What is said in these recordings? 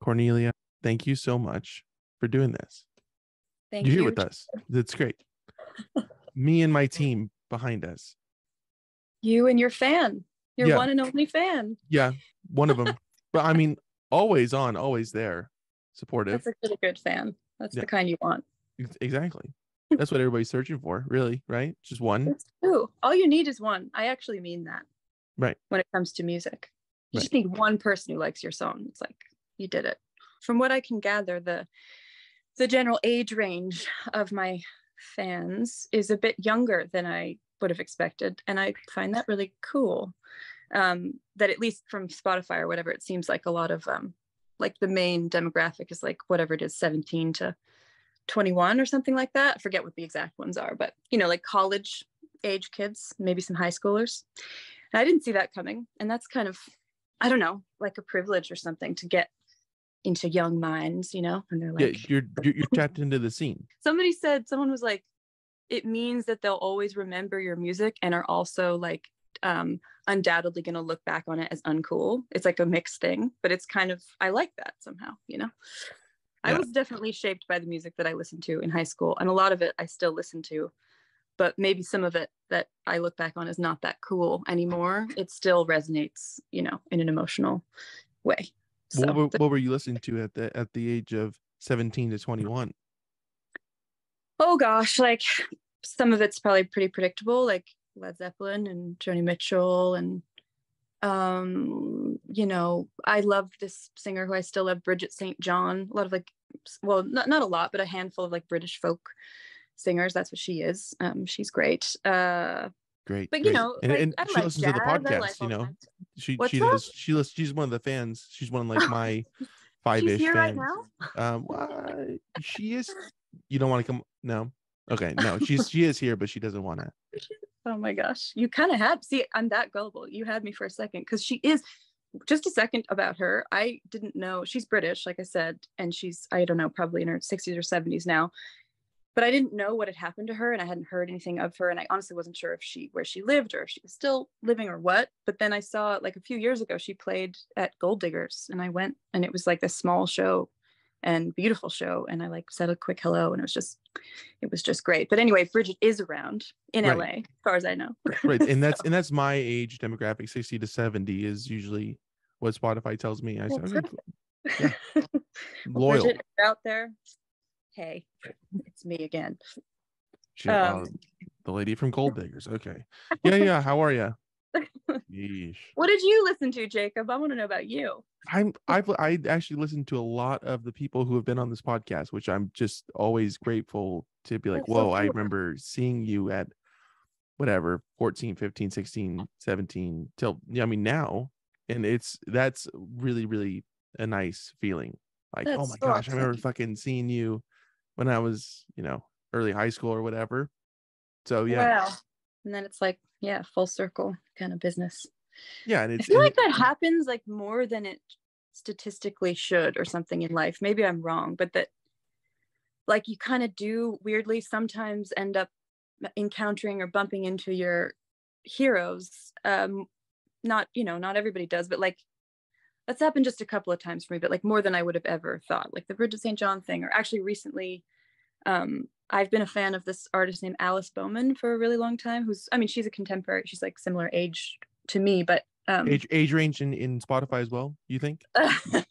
Cornelia, thank you so much for doing this. Thank You're you. here with us. That's great. Me and my team behind us. You and your fan. Your one and only fan. Yeah, one of them. But I mean, always on, always there. Supportive. That's a really good fan. That's the kind you want. Exactly. That's what everybody's searching for, really, right? Just one. It's true. All you need is one. I actually mean that. Right. When it comes to music. You just need one person who likes your song. It's like, you did it. From what I can gather, the general age range of my fans is a bit younger than I would have expected. And I find that really cool. That at least from Spotify or whatever, it seems like a lot of like the main demographic is like whatever it is, 17 to 21 or something like that. I forget what the exact ones are, but you know, like college age kids, maybe some high schoolers. And I didn't see that coming. And that's kind of, I don't know, like a privilege or something to get into young minds, you know? And they're like, you're tapped into the scene. Someone was like, it means that they'll always remember your music and are also like undoubtedly going to look back on it as uncool. It's like a mixed thing, but it's kind of, I like that somehow, you know? Yeah. I was definitely shaped by the music that I listened to in high school, and a lot of it I still listen to, but maybe some of it that I look back on is not that cool anymore. It still resonates, you know, in an emotional way. So, what were you listening to at the age of 17 to 21? Oh gosh, like some of it's probably pretty predictable, like Led Zeppelin and Joni Mitchell, and you know, I love this singer who I still love, Bridget St. John. A lot of like, well, not a lot, but a handful of like British folk singers. That's what she is. She's great. Great, but you know, and I she like listens jazz. to the podcast. Like you know, she What's does. She's one of the fans. She's one of like my 5-ish fans. Right now? Well, she is. You don't want to come? No. Okay, no. She is here, but she doesn't want to. Oh my gosh, you kind of had. See, I'm that gullible. You had me for a second, because she is. Just a second about her. I didn't know she's British, like I said, and she's, I don't know, probably in her 60s or 70s now. But I didn't know what had happened to her, and I hadn't heard anything of her, and I honestly wasn't sure where she lived or if she was still living or what. But then I saw, like a few years ago, she played at Gold Diggers, and I went, and it was like a small show and beautiful show, and I like said a quick hello, and it was just great. But anyway, Bridget is around in LA, as far as I know. Right, and that's my age demographic. 60 to 70 is usually what Spotify tells me. I said, yeah. Loyal. Bridget out there. Hey, it's me again. The lady from Gold Diggers. Okay. Yeah. How are you? Yeesh. What did you listen to, Jacob? I want to know about you. I actually listened to a lot of the people who have been on this podcast, which I'm just always grateful to be like, that's whoa, so cool. I remember seeing you at whatever, 14, 15, 16, 17 till, I mean, now. And that's really, really a nice feeling. Like, that's oh my gosh, awesome. I remember fucking seeing you when I was, you know, early high school or whatever. So yeah. Wow. And then it's like, yeah, full circle kind of business. Yeah, and I feel like that happens like more than it statistically should or something in life. Maybe I'm wrong, but that like you kind of do weirdly sometimes end up encountering or bumping into your heroes. Not everybody does, but like that's happened just a couple of times for me, but like more than I would have ever thought. Like the Bridget St. John thing, or actually recently, I've been a fan of this artist named Alice Bowman for a really long time. She's a contemporary. She's like similar age to me, but age range in Spotify as well. You think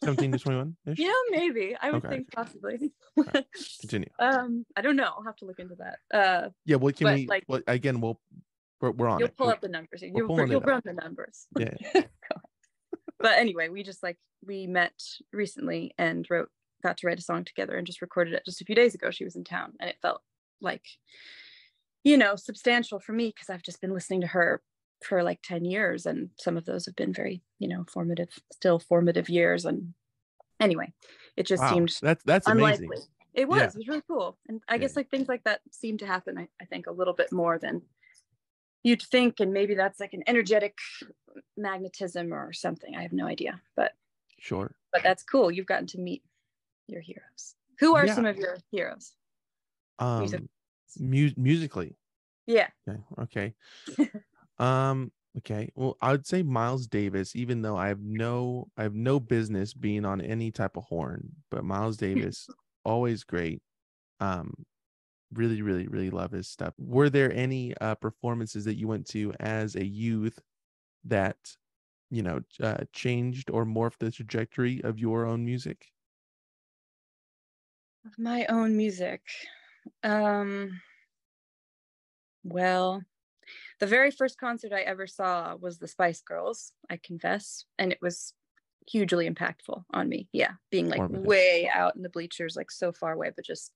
17 to 21? Yeah, maybe. I would think possibly. Right. Continue. I don't know. I'll have to look into that. Yeah. What can we? Like, well, again, we're on. You'll pull up the numbers. You'll run the numbers. Yeah. But anyway, we met recently and got to write a song together and just recorded it just a few days ago. She was in town, and it felt like, you know, substantial for me because I've just been listening to her for like 10 years, and some of those have been very, you know, formative years. And anyway, it just seemed that's unlikely. Amazing. It was really cool. And I guess like things like that seem to happen, I think, a little bit more than you'd think, and maybe that's like an energetic magnetism or something. I have no idea, but sure. But that's cool. You've gotten to meet your heroes. Who are some of your heroes? Musically. Yeah. Okay. Okay. Well, I would say Miles Davis, even though I have no business being on any type of horn, but Miles Davis, always great. Um, really, really, really love his stuff. Were there any performances that you went to as a youth that, changed or morphed the trajectory of your own music? Of my own music. Well, the very first concert I ever saw was the Spice Girls, I confess, and it was hugely impactful on me. Yeah, being like Formative. way out in the bleachers, like so far away, but just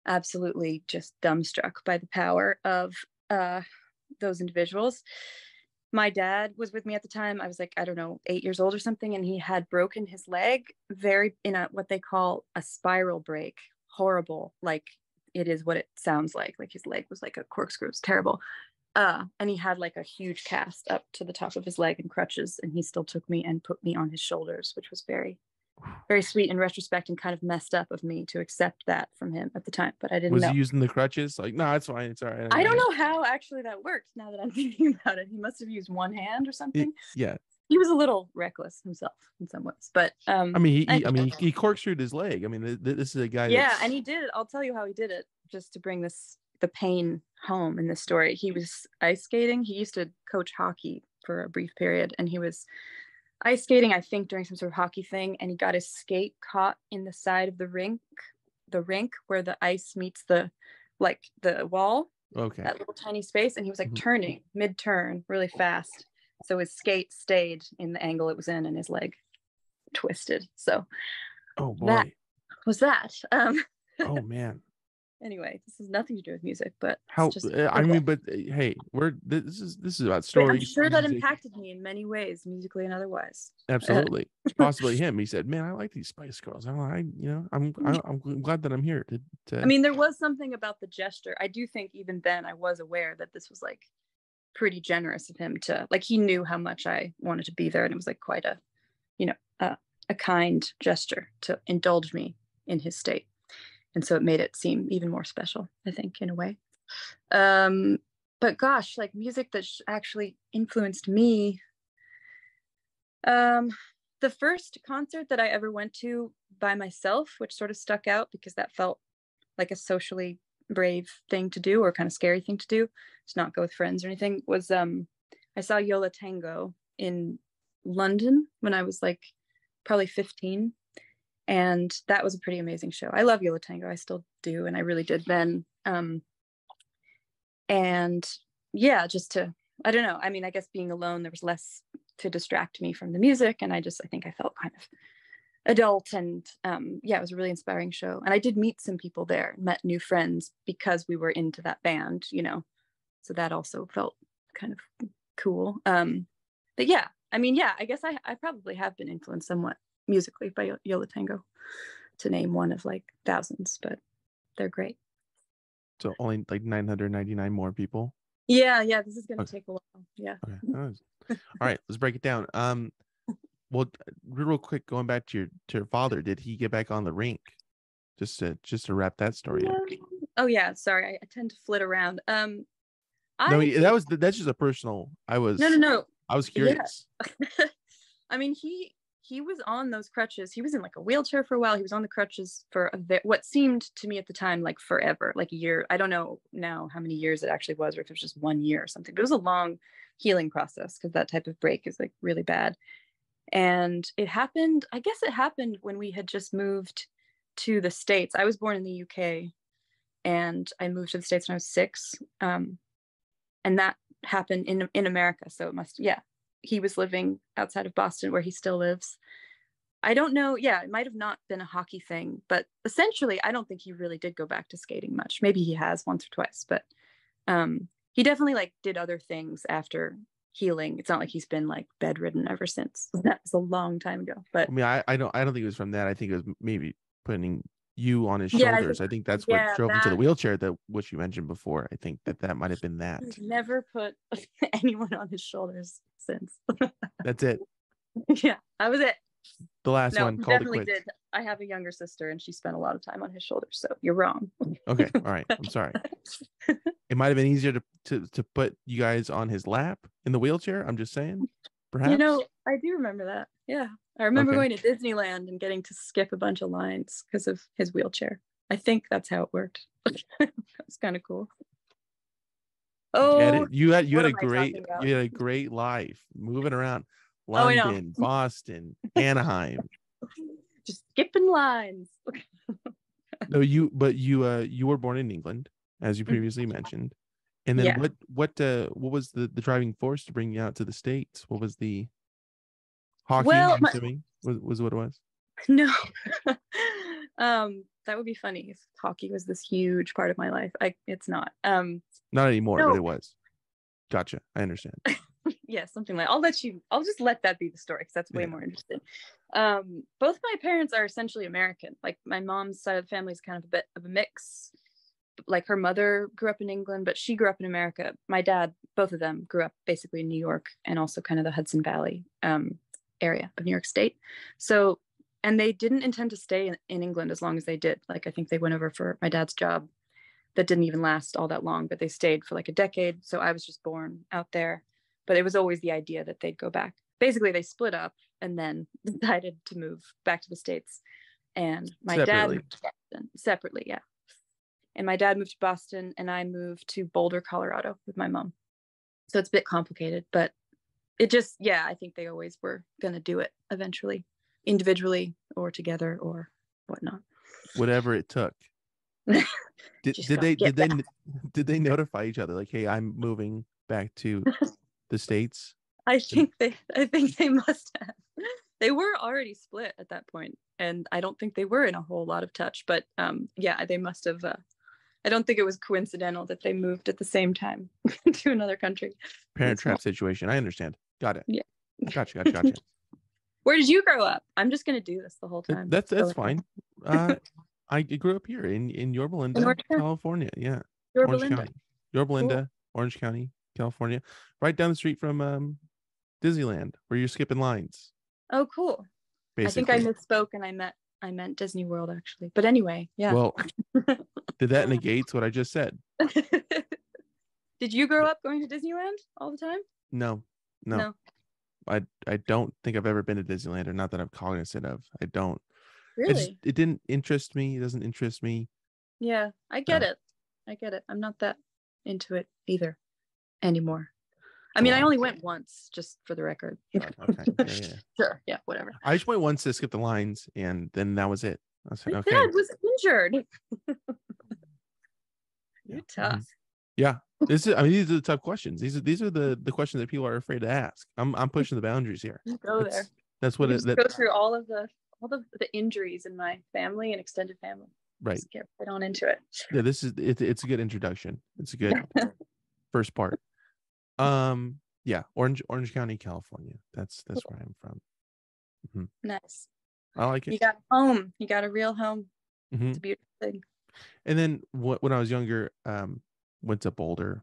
absolutely just dumbstruck by the power of those individuals. My dad was with me at the time. I was like, I don't know, 8 years old or something, and he had broken his leg in a what they call a spiral break. Horrible, like it is what it sounds like. Like his leg was like a corkscrew. It's terrible. And he had like a huge cast up to the top of his leg and crutches, and he still took me and put me on his shoulders, which was very, very sweet in retrospect, and kind of messed up of me to accept that from him at the time, but I didn't Was he know. using the crutches? Like, no, it's fine. It's all right. I don't know how actually that worked now that I'm thinking about it. He must have used one hand or something. Yeah. He was a little reckless himself in some ways, but I mean, he corkscrewed his leg. I mean, this is a guy. Yeah, and he did it. I'll tell you how he did it, just to bring the pain home in this story. He was ice skating. He used to coach hockey for a brief period, and he was ice skating, I think, during some sort of hockey thing, and he got his skate caught in the side of the rink where the ice meets the wall. Okay. That little tiny space, and he was like turning mid-turn really fast. So his skate stayed in the angle it was in, and his leg twisted. So oh boy, that was that. Oh man. Anyway, this has nothing to do with music, but how just, I mean, but hey, this is about stories. I'm sure that impacted me in many ways, musically and otherwise. Absolutely. Possibly him. He said, "Man, I like these Spice Girls. I'm glad that I'm here to." I mean, there was something about the gesture. I do think even then I was aware that this was like pretty generous of him to, like, he knew how much I wanted to be there, and it was like quite a, a kind gesture to indulge me in his state. And so it made it seem even more special, I think, in a way. But gosh, like music that actually influenced me. The first concert that I ever went to by myself, which sort of stuck out because that felt like a socially brave thing to do, or kind of scary thing to do, to not go with friends or anything, was I saw Yo La Tengo in London when I was like probably 15. And that was a pretty amazing show. I love Yo La Tengo. I still do. And I really did then. And yeah, I don't know. I mean, I guess being alone, there was less to distract me from the music. And I think I felt kind of adult. And yeah, it was a really inspiring show. And I did meet some people there, met new friends because we were into that band, So that also felt kind of cool. But yeah, I mean, yeah, I guess I probably have been influenced somewhat musically by Yo La Tengo, to name one of like thousands, but they're great. So only like 999 more people. Yeah, this is gonna take a while. Yeah. Okay. All right, let's break it down. Well, real quick, going back to your father, did he get back on the rink? Just to wrap that story up. Oh yeah, sorry, I tend to flit around. No, that's just a personal. No. I was curious. Yeah. I mean, he was on those crutches. He was in like a wheelchair for a while. He was on the crutches for what seemed to me at the time like forever, like a year. I don't know now how many years it actually was, or if it was just 1 year or something. But it was a long healing process because that type of break is like really bad. And it happened when we had just moved to the States. I was born in the UK, and I moved to the States when I was 6. And that happened in America. So he was living outside of Boston, where he still lives. I don't know. Yeah, it might have not been a hockey thing, but essentially, I don't think he really did go back to skating much. Maybe he has once or twice, but he definitely like did other things after healing. It's not like he's been like bedridden ever since. That was a long time ago. But I mean, I don't think it was from that. I think it was maybe putting you on his shoulders. I think that's what drove him to the wheelchair, which you mentioned before. I think that might have been that. He's never put anyone on his shoulders since. That's it. Yeah, that was it. The last one called it quits. Did. I have a younger sister, and she spent a lot of time on his shoulders, so you're wrong. Okay, all right. I'm sorry. It might have been easier to put you guys on his lap in the wheelchair. I'm just saying, perhaps. You know, I do remember that. Yeah. I remember going to Disneyland and getting to skip a bunch of lines because of his wheelchair. I think that's how it worked. That's kind of cool. Oh, you had a great life moving around London, Boston, Anaheim. Just skipping lines. No, you were born in England, as you previously mentioned. And then what was the driving force to bring you out to the States? What was the hockey? Well, I'm assuming was what it was. No. That would be funny if hockey was this huge part of my life. It's not. Not anymore, but it was. Gotcha. I understand. Yeah, something like. I'll just let that be the story because that's way more interesting. Both my parents are essentially American. Like my mom's side of the family is kind of a bit of a mix. Like her mother grew up in England, but she grew up in America. My dad, both of them grew up basically in New York and also kind of the Hudson Valley area of New York State. So, and they didn't intend to stay in England as long as they did. Like I think they went over for my dad's job that didn't even last all that long, but they stayed for like a decade. So I was just born out there, but it was always the idea that they'd go back. Basically, they split up and then decided to move back to the States. And my dad moved to Boston separately, yeah. And my dad moved to Boston and I moved to Boulder, Colorado with my mom. So it's a bit complicated, but it just, I think they always were going to do it eventually, individually or together or whatnot. Whatever it took. Did they notify each other like, hey, I'm moving back to the States? I think they must have. They were already split at that point, and I don't think they were in a whole lot of touch, but they must have. I don't think it was coincidental that they moved at the same time to another country. Parent trap situation. I understand. Got it. Yeah. Gotcha. Where did you grow up? I'm just going to do this the whole time. That's fine. I grew up here in Yorba Linda, California. Yeah. Yorba Linda, cool. Orange County, California. Right down the street from Disneyland, where you're skipping lines. Oh, cool. Basically. I think I misspoke and I meant Disney World actually. But anyway, yeah. Well, did that negate what I just said? Did you grow up going to Disneyland all the time? No. I don't think I've ever been to Disneyland, or not that I'm cognizant of. I don't. Really? It didn't interest me. It doesn't interest me. Yeah, I get it. I'm not that into it either anymore. I mean, I only went once, just for the record. Okay. Yeah. Sure. Yeah, whatever. I just went once to skip the lines, and then that was it. I said, okay. Dad was injured. You're tough. Yeah. These are the tough questions. These are the questions that people are afraid to ask. I'm pushing the boundaries here. There. That's what it. Go through all of the injuries in my family and extended family. Right. Just get right on into it. Yeah, it's a good introduction. It's a good first part. Yeah, Orange County, California. That's where I'm from. Mm-hmm. Nice. I like it. You got home. You got a real home. Mm-hmm. It's a beautiful thing. And then when I was younger, went to Boulder.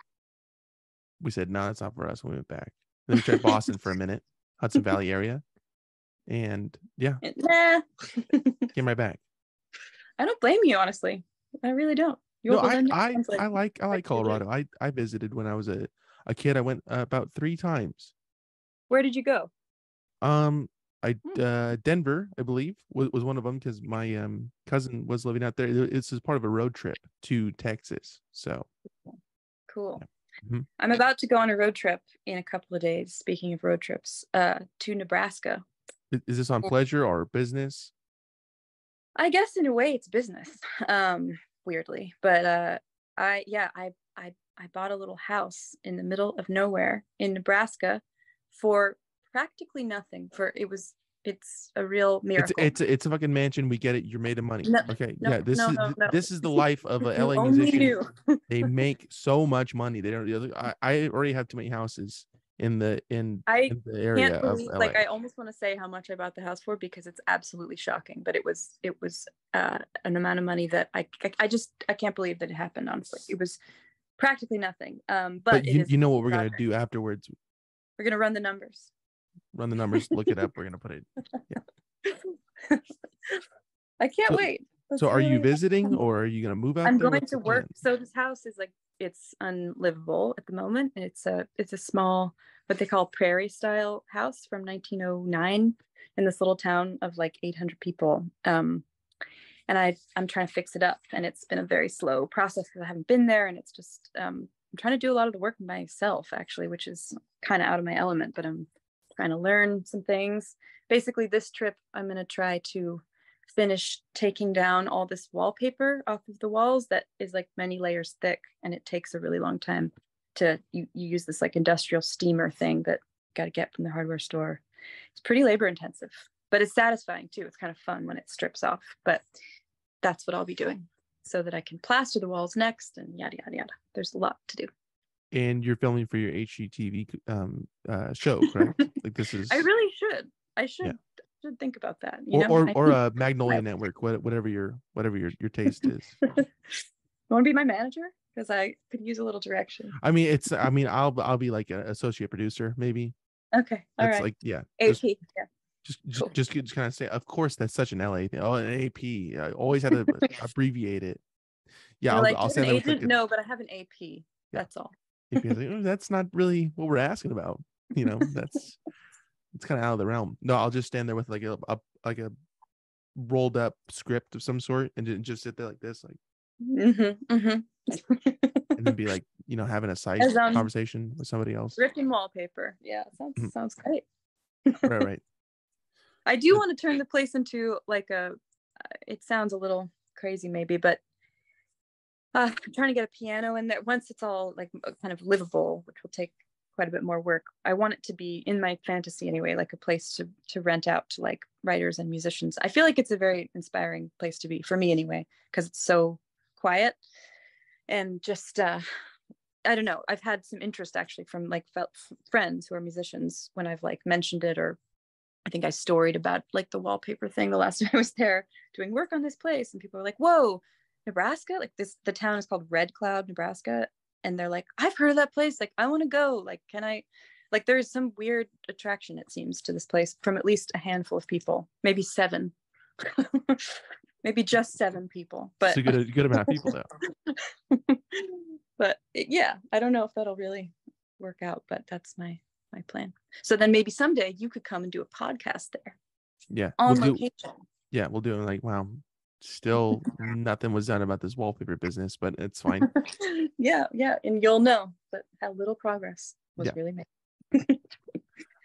We said, no, that's not for us. We went back. Then we tried Boston for a minute, Hudson Valley area. And came right back. I don't blame you, honestly. I really don't. I like Colorado. I visited when I was a kid. I went about 3 times. Where did you go? Denver, I believe, was one of them, because my cousin was living out there. It's as part of a road trip to Texas. So cool. Yeah. Mm-hmm. I'm about to go on a road trip in a couple of days. Speaking of road trips, to Nebraska. Is this on pleasure or business? I guess in a way it's business. Weirdly, but I bought a little house in the middle of nowhere in Nebraska for practically nothing. It's a real miracle. It's a fucking mansion. We get it. You're made of money. This is the life of a LA musician. They make so much money. They don't. I already have too many houses in the area. Can't believe, of LA. I almost want to say how much I bought the house for, because it's absolutely shocking. But it was an amount of money that I can't believe that it happened. Honestly, it was practically nothing. But you know what we're gonna do afterwards? We're gonna run the numbers. Run the numbers. Look it up. We're gonna put it. Yeah. I can't wait. So are you really visiting, fun. or are you going to move out I'm there? going What's to the work. plan? So this house is like, it's unlivable at the moment. It's a small, what they call prairie style house from 1909 in this little town of like 800 people. And I'm trying to fix it up, and it's been a very slow process because I haven't been there, and it's just I'm trying to do a lot of the work myself actually, which is kind of out of my element, but I'm trying to learn some things. Basically, this trip I'm going to try to finish taking down all this wallpaper off of the walls that is like many layers thick, and it takes a really long time to you use this like industrial steamer thing that you got to get from the hardware store. It's pretty labor intensive, but it's satisfying too. It's kind of fun when it strips off, but that's what I'll be doing so that I can plaster the walls next and yada yada yada. There's a lot to do. And you're filming for your HGTV show, correct? Like this is. I really should. I Yeah. should think about that. You Or know, or a Magnolia Network, whatever your taste is. You want to be my manager? Because I could use a little direction. I mean, I'll be like an associate producer, maybe. Okay. All That's right. like, yeah. AP. Yeah. Cool. Just kind of say, of course, that's such an LA thing. Oh, an AP. I always had to abbreviate it. Yeah, I'll send an them agent. No, but I have an AP. Yeah. That's all. AP, like, oh, that's not really what we're asking about. You know, it's kind of out of the realm. No, I'll just stand there with like a rolled up script of some sort and just sit there like this, like, and then be like, having a side conversation with somebody else. Ripping wallpaper. Yeah, sounds great. Right. I do want to turn the place into like it sounds a little crazy maybe, but I'm trying to get a piano in there once it's all like kind of livable, which will take quite a bit more work. I want it to be, in my fantasy anyway, like a place to rent out to like writers and musicians. I feel like it's a very inspiring place to be, for me anyway, because it's so quiet and just I don't know. I've had some interest actually from like friends who are musicians when I've like mentioned it, or I think I storied about like the wallpaper thing the last time I was there doing work on this place, and people were like, "Whoa, Nebraska!" Like the town is called Red Cloud, Nebraska, and they're like, "I've heard of that place. Like, I want to go. Like, can I?" Like, there's some weird attraction, it seems, to this place from at least a handful of people, maybe 7, maybe just 7 people. But it's a good amount of people though. But yeah, I don't know if that'll really work out, but that's my plan. So then maybe someday you could come and do a podcast there. Yeah. On location. We'll do it. Like, wow, still nothing was done about this wallpaper business, but it's fine. Yeah. And you'll know that how little progress was really made.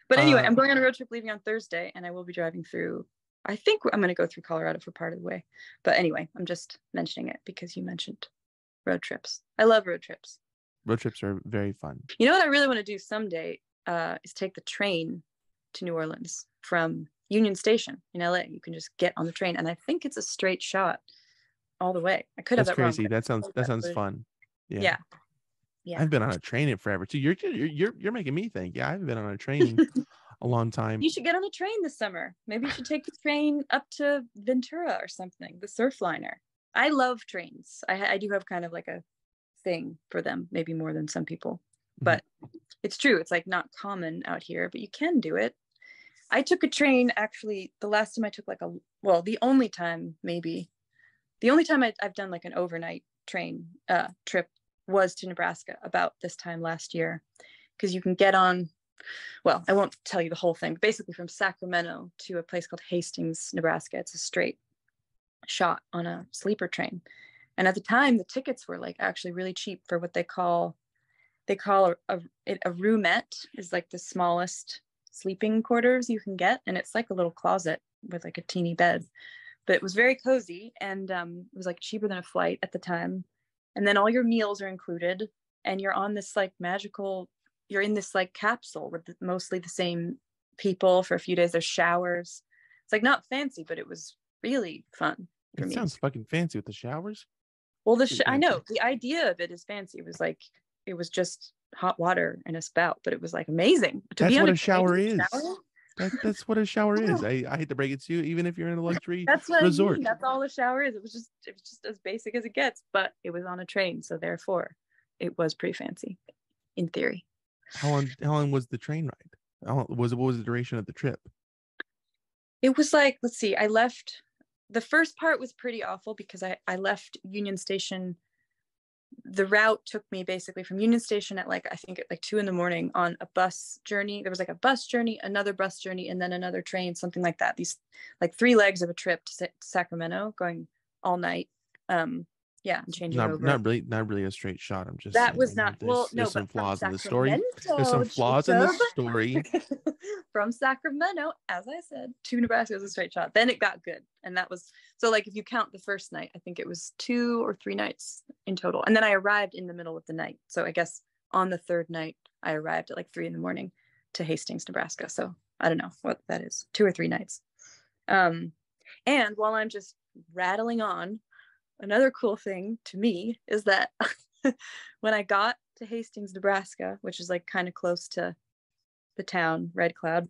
But anyway, I'm going on a road trip leaving on Thursday, and I will be driving through, I think I'm going to go through Colorado for part of the way. But anyway, I'm just mentioning it because you mentioned road trips. I love road trips. Road trips are very fun. You know what I really want to do someday is take the train to New Orleans from Union Station in LA. You can just get on the train, and I think it's a straight shot all the way. I could have that crazy. wrong. That sounds fun. Yeah. I've been on a train in forever too. You're making me think. Yeah, I've been on a train a long time. You should get on a train this summer. Maybe you should take the train up to Ventura or something. The surf liner. I love trains. I do have kind of like a thing for them, maybe more than some people, but it's true. It's like not common out here, but you can do it. I took a train actually the last time I took like the only time I've done like an overnight train trip was to Nebraska about this time last year, because you can get on, well, I won't tell you the whole thing, but basically from Sacramento to a place called Hastings, Nebraska. It's a straight shot on a sleeper train. And at the time, the tickets were like actually really cheap for what they call a roomette, is like the smallest sleeping quarters you can get. And it's like a little closet with like a teeny bed, but it was very cozy, and it was like cheaper than a flight at the time. And then all your meals are included, and you're on this like you're in this like capsule with mostly the same people for a few days. There's showers. It's like not fancy, but it was really fun for me. It sounds fucking fancy with the showers. Well, I know the idea of it is fancy. It was just hot water in a spout, but it was like amazing. That's what a shower is. That's what a shower is. I hate to break it to you, even if you're in a luxury resort. I mean. That's all a shower is. It was just as basic as it gets, but it was on a train, so therefore it was pretty fancy in theory. How long was the train ride? What was the duration of the trip? It was like, let's see, I left the first part was pretty awful because I left Union Station. The route took me basically from Union Station at I think at 2 a.m. on a bus journey. There was a bus journey, another bus journey, and then another train, something like that. These 3 legs of a trip to Sacramento, going all night. Yeah, and changing over. Not really a straight shot. I'm just that saying, was not there's some flaws in the story. There's some flaws in the story. From Sacramento, as I said, to Nebraska was a straight shot. Then it got good, and that was so. If you count the first night, I think it was 2 or 3 nights in total, and then I arrived in the middle of the night. So I guess on the third night, I arrived at 3 a.m. to Hastings, Nebraska. So I don't know what that is, 2 or 3 nights. And while I'm just rattling on, another cool thing to me is that when I got to Hastings, Nebraska, which is kind of close to the town, Red Cloud,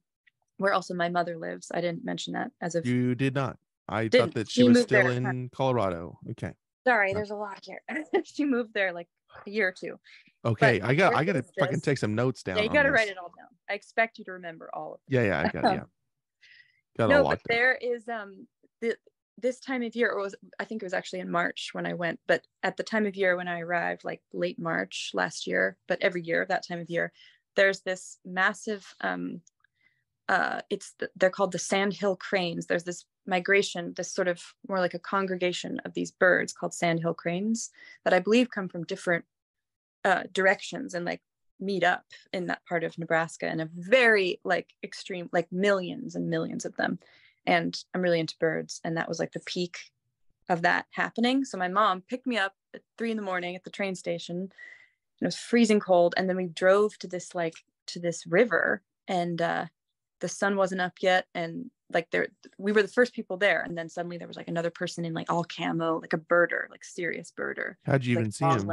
where also my mother lives. I didn't mention that as of... You did not. I thought that she was still in Colorado. Okay. Sorry, there's a lot here. She moved there a year or 2. Okay, I got to fucking take some notes down. Yeah, you got to write it all down. I expect you to remember all of it. Yeah, I got it. Yeah. Got no, but there is this time of year, I think it was actually in March when I went, but at the time of year when I arrived, late March last year, but every year that time of year, there's this massive, they're called the sandhill cranes. There's this migration, this sort of more like a congregation of these birds called sandhill cranes that I believe come from different directions and meet up in that part of Nebraska in a very extreme, millions and millions of them. And I'm really into birds. And that was the peak of that happening. So my mom picked me up at 3 a.m. at the train station. And it was freezing cold. And then we drove to this to this river, and the sun wasn't up yet. And we were the first people there. And then suddenly there was another person in all camo, a birder, serious birder. How'd you even see him?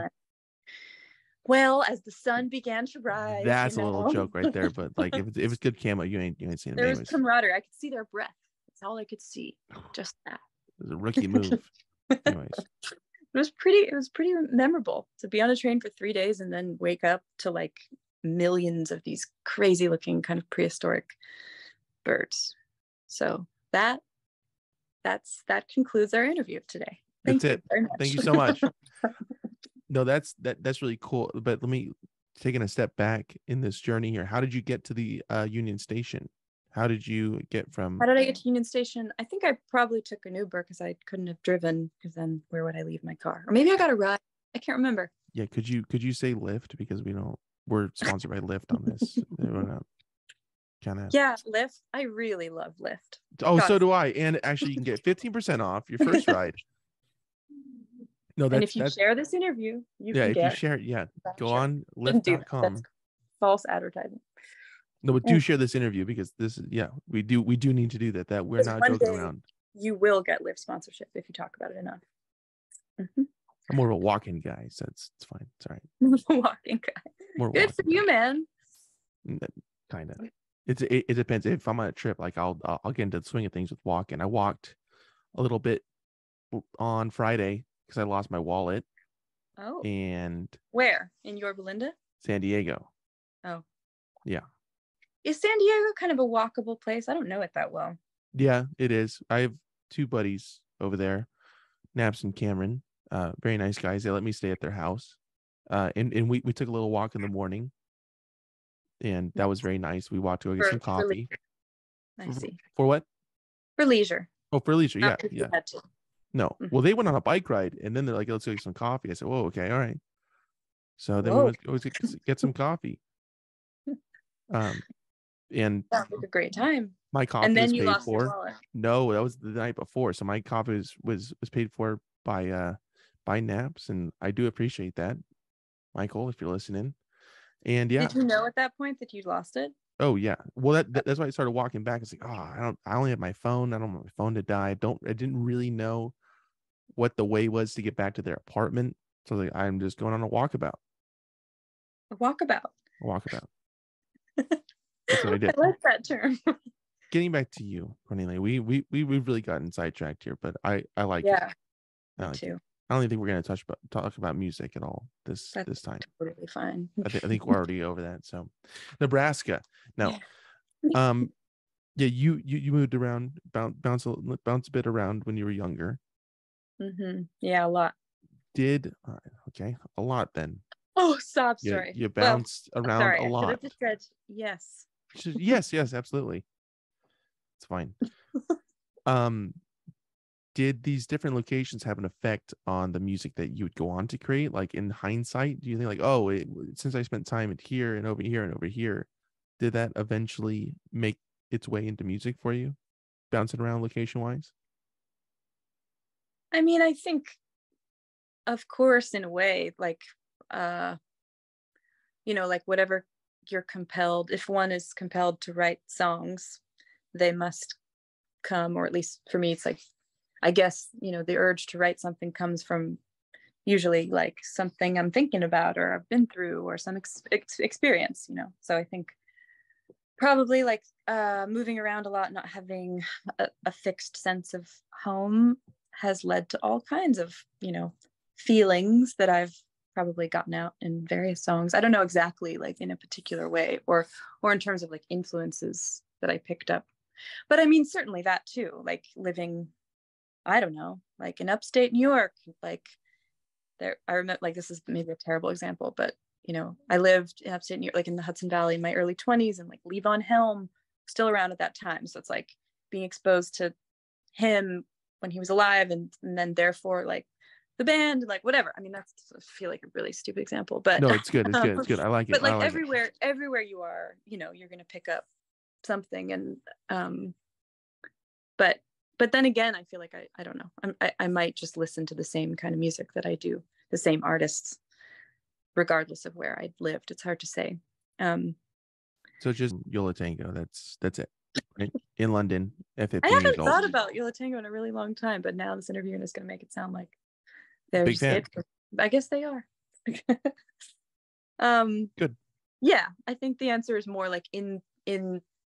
Well, as the sun began to rise. That's a little joke right there. But if it's good camo, you ain't seen him. There was camaraderie. I could see their breath. That's all I could see. Just that. It was a rookie move. Anyways. It was pretty memorable to be on a train for 3 days and then wake up to millions of these crazy looking kind of prehistoric birds. So that concludes our interview today. That's it. Thank you so much. No, that's really cool. But let me taking a step back in this journey here. How did you get to the Union Station? How did you get from... How did I get to Union Station? I think I probably took an Uber because I couldn't have driven, because then where would I leave my car? Or maybe I got a ride. I can't remember. Yeah, could you say Lyft, because we're sponsored by Lyft on this. Yeah, Lyft. I really love Lyft. Oh, so do I. And actually you can get 15% off your first ride. No, and if you share this interview, if you share it, go on Lyft.com. False advertising. No, but do share this interview, because this is, we do need to do that. That we're not joking around. You will get Lyft sponsorship if you talk about it enough. Mm-hmm. I'm more of a walk-in guy, so it's fine. It's all right. Walk-in guy. Good for you, man. Kind of. It depends. If I'm on a trip, I'll get into the swing of things with walking. I walked a little bit on Friday because I lost my wallet. Oh. And where? In Yorba Linda? San Diego. Oh. Yeah. Is San Diego kind of a walkable place? I don't know it that well. Yeah, it is. I have 2 buddies over there, Naps and Cameron. Very nice guys. They let me stay at their house. And we took a little walk in the morning. And that was very nice. We walked to go get some coffee. I see. For what? For leisure. Oh, for leisure. Yeah. No. Mm-hmm. Well, they went on a bike ride, and then they're like, let's go get some coffee. I said, whoa, okay, all right. So then we went to get some coffee. And that was a great time. My coffee and then was you paid lost for. Your wallet. No, that was the night before. So my coffee was paid for by Naps, and I do appreciate that, Michael, if you're listening. And yeah. Did you know at that point that you lost it? Oh yeah. Well, that's why I started walking back. It's I only have my phone. I don't want my phone to die. I didn't really know what the way was to get back to their apartment. So I'm just going on a walkabout. A walkabout. A walkabout. That's what I did. I like that term. Getting back to you, Cornelia, we've really gotten sidetracked here, but I like it. I like too. I don't even think we're going to talk about music at all this time. Totally fine. I think we're already over that. So, Nebraska. Now, Yeah, you moved around, bounce a bit around when you were younger. Yeah, a lot. Okay, a lot then. Oh, sob Yeah, story. you Well, bounced around sorry, a I should have lot. just said yes. Yes, absolutely. It's fine. Um, did these different locations have an effect on the music that you would go on to create? Like in hindsight, do you think like, oh, since I spent time at here and over here and over here, did that eventually make its way into music for you, bouncing around location wise? I mean, I think, of course, in a way, like, uh, like whatever you're compelled, if one is compelled to write songs, they must come, or at least for me, it's like, I guess, the urge to write something comes from usually like something I'm thinking about or I've been through or some experience. So I think probably like moving around a lot, not having a fixed sense of home has led to all kinds of feelings that I've probably gotten out in various songs. I don't know exactly like in a particular way or in terms of like influences that I picked up, but I mean certainly that too, like living, I don't know, like in upstate New York, like there, I remember, like, this is maybe a terrible example, but I lived in upstate New York, like in the Hudson Valley in my early 20s, and like Levon Helm still around at that time. So it's like being exposed to him when he was alive, and then therefore like the band, like whatever. I mean, that's, I feel like a really stupid example, but No, it's good. It's good. It's good. I like it. but I like like it. everywhere you are, you're gonna pick up something, and but then again, I feel like I don't know. I might just listen to the same kind of music that I do, the same artists, regardless of where I lived. It's hard to say. So just Yola Tango. That's it. Right? In London at I 15 years haven't old. thought about Yola Tango in a really long time, but now this interview is going to make it sound like they're Big just fan. it. I guess they are. Good. Yeah, I think the answer is more like in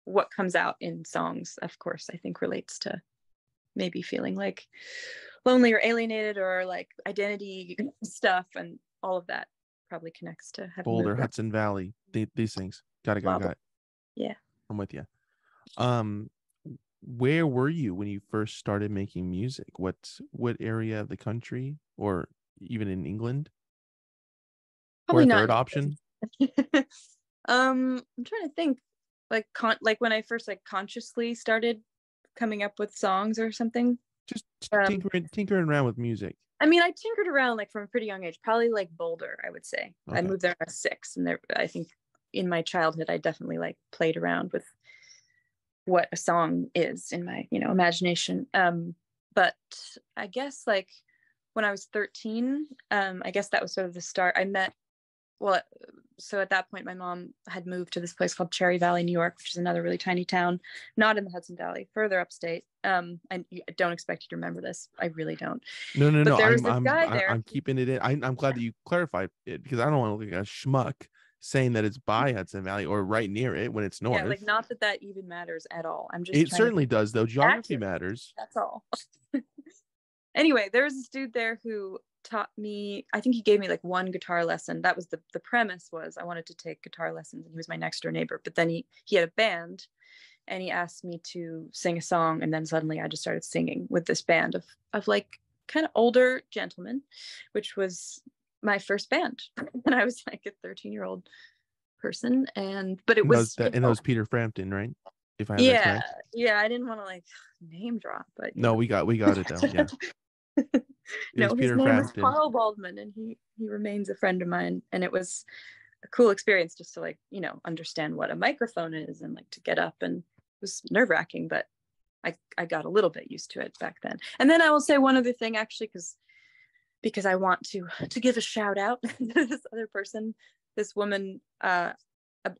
what comes out in songs, of course, I think relates to maybe feeling like lonely or alienated or like identity stuff, and all of that probably connects to having Boulder, moved around. Hudson Valley. These things. Got it. Yeah. I'm with you. Um, where were you when you first started making music? What area of the country, or even in England? Or Probably a not. third option? I'm trying to think, like like when I first like consciously started coming up with songs or something. Just Um, tinkering around with music. I mean, I tinkered around like from a pretty young age, probably like Boulder, I would say. I Okay. moved there when I was 6, and there, I think in my childhood, I definitely like played around with what a song is in my, imagination. But I guess like when I was 13, I guess that was sort of the start. I met, well, so at that point, my mom had moved to this place called Cherry Valley, New York, which is another really tiny town, not in the Hudson Valley, further upstate. And I don't expect you to remember this. I really don't. No. But there was this guy there. I'm keeping it in. I'm glad that you clarified it, because I don't want to look like a schmuck saying that it's by Hudson Valley or right near it when it's Yeah, like north. not that even matters at all. I'm just It trying to certainly be does, though. Geography accurate. matters. That's all. Anyway, there was this dude there who taught me, I think he gave me like one guitar lesson. That was the premise, was I wanted to take guitar lessons, and he was my next door neighbor. But then he had a band, and he asked me to sing a song, and then suddenly I just started singing with this band of like kind of older gentlemen, which was my first band. And I was like a 13-year-old person, but it And was that was Peter Frampton, right? If I have that yeah, correct. yeah. I didn't want to like name drop, but No, we got it though. Yeah. It was No, his Peter name was Frampton. Carl Baldwin, and he remains a friend of mine. And it was a cool experience just to like understand what a microphone is, and like to get up, and it was nerve-wracking, but I got a little bit used to it back then. And then I will say one other thing, actually, because I want to give a shout out to this other person, this woman.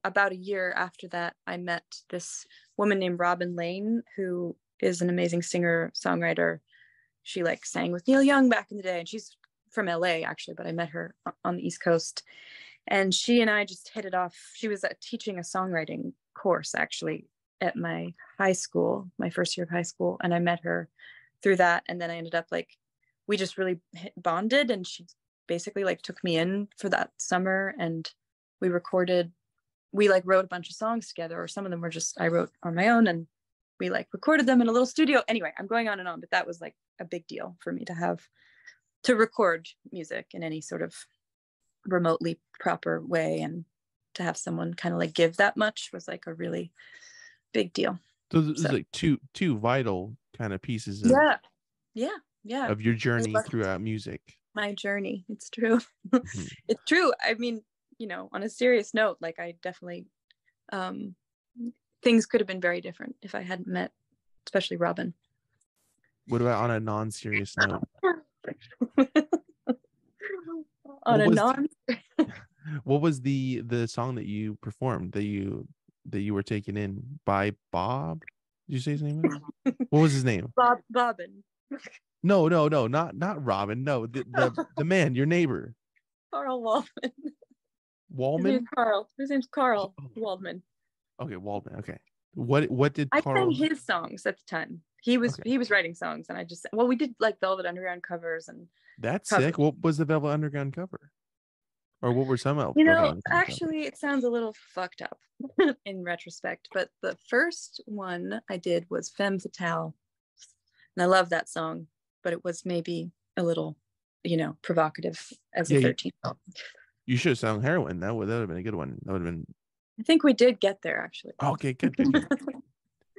About a year after that, I met this woman named Robin Lane, who is an amazing singer songwriter. She like sang with Neil Young back in the day, and she's from LA actually, but I met her on the East Coast, and she and I just hit it off. She was teaching a songwriting course actually at my high school, my first year of high school, and I met her through that. And then I ended up like, we just really bonded, and she basically like took me in for that summer, and we like wrote a bunch of songs together, or some of them were just I wrote on my own, and we like recorded them in a little studio. Anyway, I'm going on and on, but that was like a big deal for me to record music in any sort of remotely proper way, and to have someone kind of like give that much was like a really big deal. So there's like two vital kind of pieces of of your journey throughout music. My journey. It's true. Mm-hmm. It's true. I mean, on a serious note, like I definitely things could have been very different if I hadn't met especially Robin. What about on a non-serious note? What was the song that you performed that you were taken in by Bob? Did you say his name? What was his name? Bobbin. No, not Robin. No, the man, your neighbor. Carl Waldman. Waldman? His name's Carl Waldman. Okay, Waldman. Okay. What did Carl? I sang his songs at the time. He was writing songs, and we did like Velvet Underground covers and. That's sick. What was the Velvet Underground cover? Or what were some else? Actually, it sounds a little fucked up in retrospect, but the first one I did was Femme Fatale. And I love that song, but it was maybe a little, provocative as a 13-year-old. You should have sung Heroin. That would have been a good one. That would have been. I think we did get there, actually. Okay, good.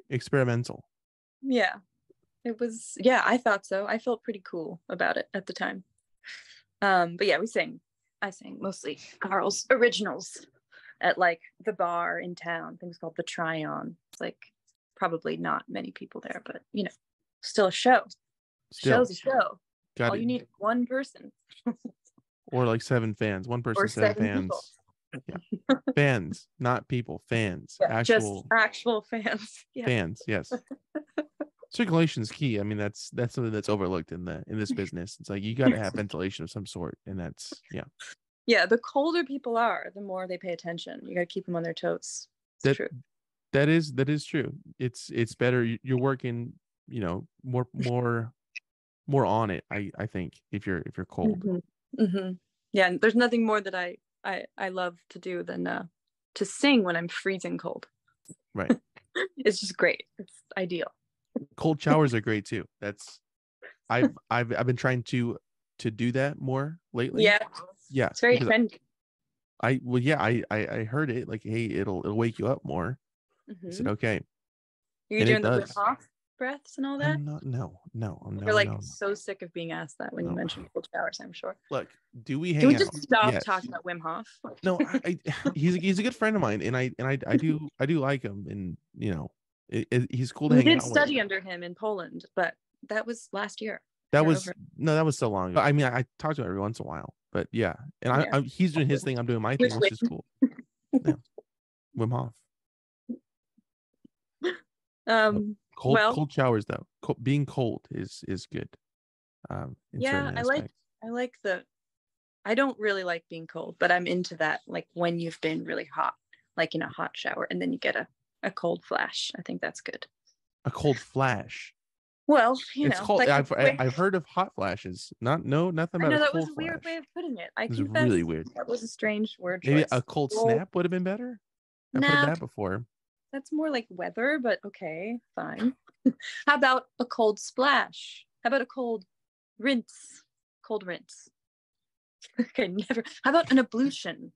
Experimental. Yeah. It was, yeah, I thought so. I felt pretty cool about it at the time. But yeah, I sang mostly Carl's originals at like the bar in town. Things called the Tryon. It's like probably not many people there, but still a show. Show's a show. All you need is one person. Or like 7 fans. One person, 7 fans. Yeah. Fans, not people. Fans. Yeah, just actual fans. Yeah. Fans, yes. Circulation is key. I mean, that's something that's overlooked in this business. It's like you got to have ventilation of some sort, and that's the colder people are, the more they pay attention. You got to keep them on their toes. It's true. That is true. It's better. You're working, more on it. I think if you're cold. Mm-hmm. Mm-hmm. Yeah, and there's nothing more that I love to do than to sing when I'm freezing cold. Right. It's just great. It's ideal. Cold showers are great too. I've been trying to do that more lately. Yeah. It's very trendy. I heard it like, hey, it'll wake you up more. Mm-hmm. I said, okay. You're doing the Wim Hof breaths and all that? No. You're like so sick of being asked that when you mention cold showers, I'm sure. Look, do we just stop talking about Wim Hof? No, he's a good friend of mine, and I do like him, and he's cool to hang out with. We did study under him in Poland, but that was last year. That was so long ago. I mean, I talk to him every once in a while, but yeah, and he's doing his thing, I'm doing my thing, which is cool. Yeah. Wim Hof. Cold showers though. Being cold is good. I like I don't really like being cold, but I'm into that. Like when you've been really hot, like in a hot shower, and then you get a cold flash. I think that's good. A cold flash. Well, it's cold. Like I've heard of hot flashes. Nothing about a cold flash. That was a weird way of putting it. It was really weird. That was a strange word. Maybe a cold snap would have been better. I've heard that before. That's more like weather, but okay, fine. How about a cold splash? How about a cold rinse? Cold rinse. Okay, never. How about an ablution?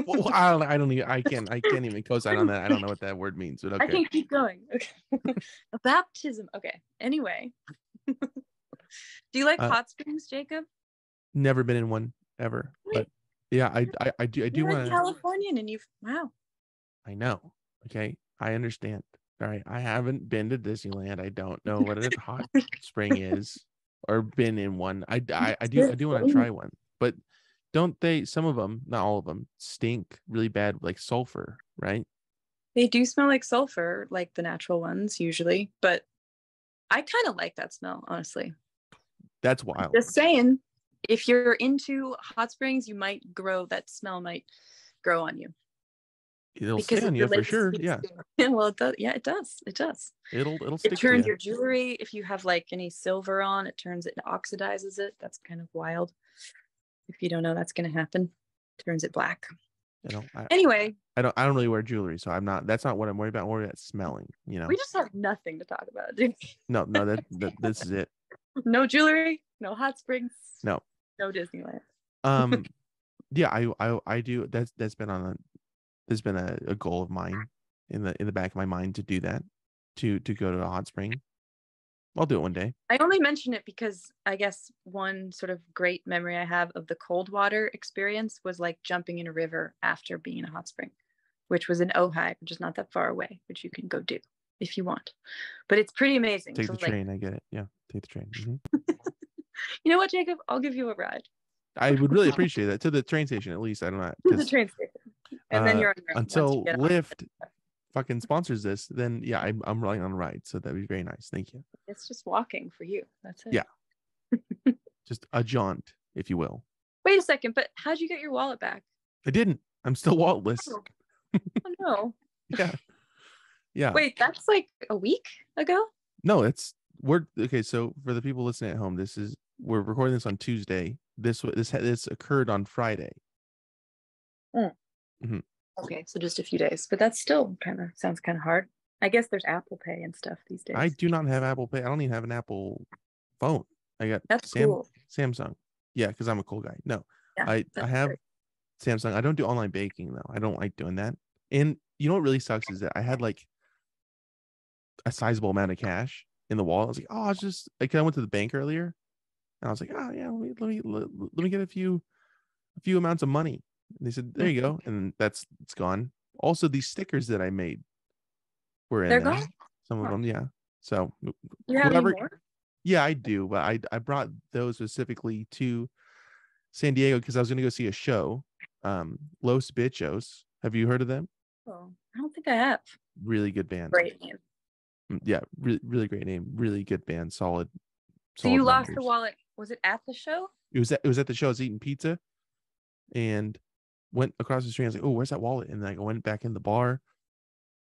Well, I can't even co-sign on that. I don't know what that word means, but okay. I can keep going. Okay. A baptism. Okay. Anyway. Do you like hot springs, Jacob? Never been in one ever. Really? But yeah, I do want to. Californian, and wow. I know. Okay, I understand. All right, I haven't been to Disneyland. I don't know what a hot spring is, or been in one. I do want to try one, but don't they? Some of them, not all of them, stink really bad, like sulfur, right? They do smell like sulfur, like the natural ones usually, but I kind of like that smell, honestly. That's wild. Just saying, if you're into hot springs, that smell might grow on you. It'll stay on you for sure. Yeah. Well, it does. Yeah, it does. It'll stick. It turns your jewelry. If you have like any silver on, it oxidizes it. That's kind of wild. If you don't know that's going to happen, turns it black. Anyway, I don't really wear jewelry, so that's not what I'm worried about. I'm worried about smelling, we just have nothing to talk about, dude. No, this is it. No jewelry, no hot springs, no Disneyland. Yeah, I do. That's been there's been a goal of mine in the back of my mind to do that, to go to a hot spring. I'll do it one day. I only mention it because I guess one sort of great memory I have of the cold water experience was like jumping in a river after being in a hot spring, which was in Ojai, which is not that far away, which you can go do if you want. But it's pretty amazing. Take the train. I get it. Yeah, take the train. Mm-hmm. You know what, Jacob? I'll give you a ride. I would really appreciate that, to the train station at least. I don't know. To the train station, and then you're on your own until Lyft fucking sponsors this. Then yeah, I'm relying on a ride, so that'd be very nice. Thank you. It's just walking for you. That's it. Yeah, just a jaunt, if you will. Wait a second, but how'd you get your wallet back? I didn't. I'm still walletless. Oh no. Yeah. Wait, that's like a week ago? No, we're okay. So for the people listening at home, we're recording this on Tuesday. This occurred on Friday. Mm-hmm. Okay, so just a few days, but that's still sounds kind of hard. I guess there's Apple Pay and stuff these days. I do not have Apple Pay. I don't even have an Apple phone. I got cool. Samsung. Yeah, because I'm a cool guy. No, yeah, I have great. Samsung. I don't do online banking though. I don't like doing that. And you know what really sucks is that I had like a sizable amount of cash in the wallet. I was like, oh, I went to the bank earlier, and I was like, oh yeah, let me get a few amounts of money. And they said, there you go, and it's gone. Also, these stickers that I made were in there. Gone? Some of them, yeah. So you have any more? Yeah, I do, but I brought those specifically to San Diego because I was going to go see a show. Los Bichos. Have you heard of them? Oh, I don't think I have. Really good band. Great name. Yeah, really, really great name. Really good band. Solid. So you lost the wallet. Was it at the show? It was at the show. I was eating pizza, and went across the street. I was like, "Oh, where's that wallet?" And then I went back in the bar,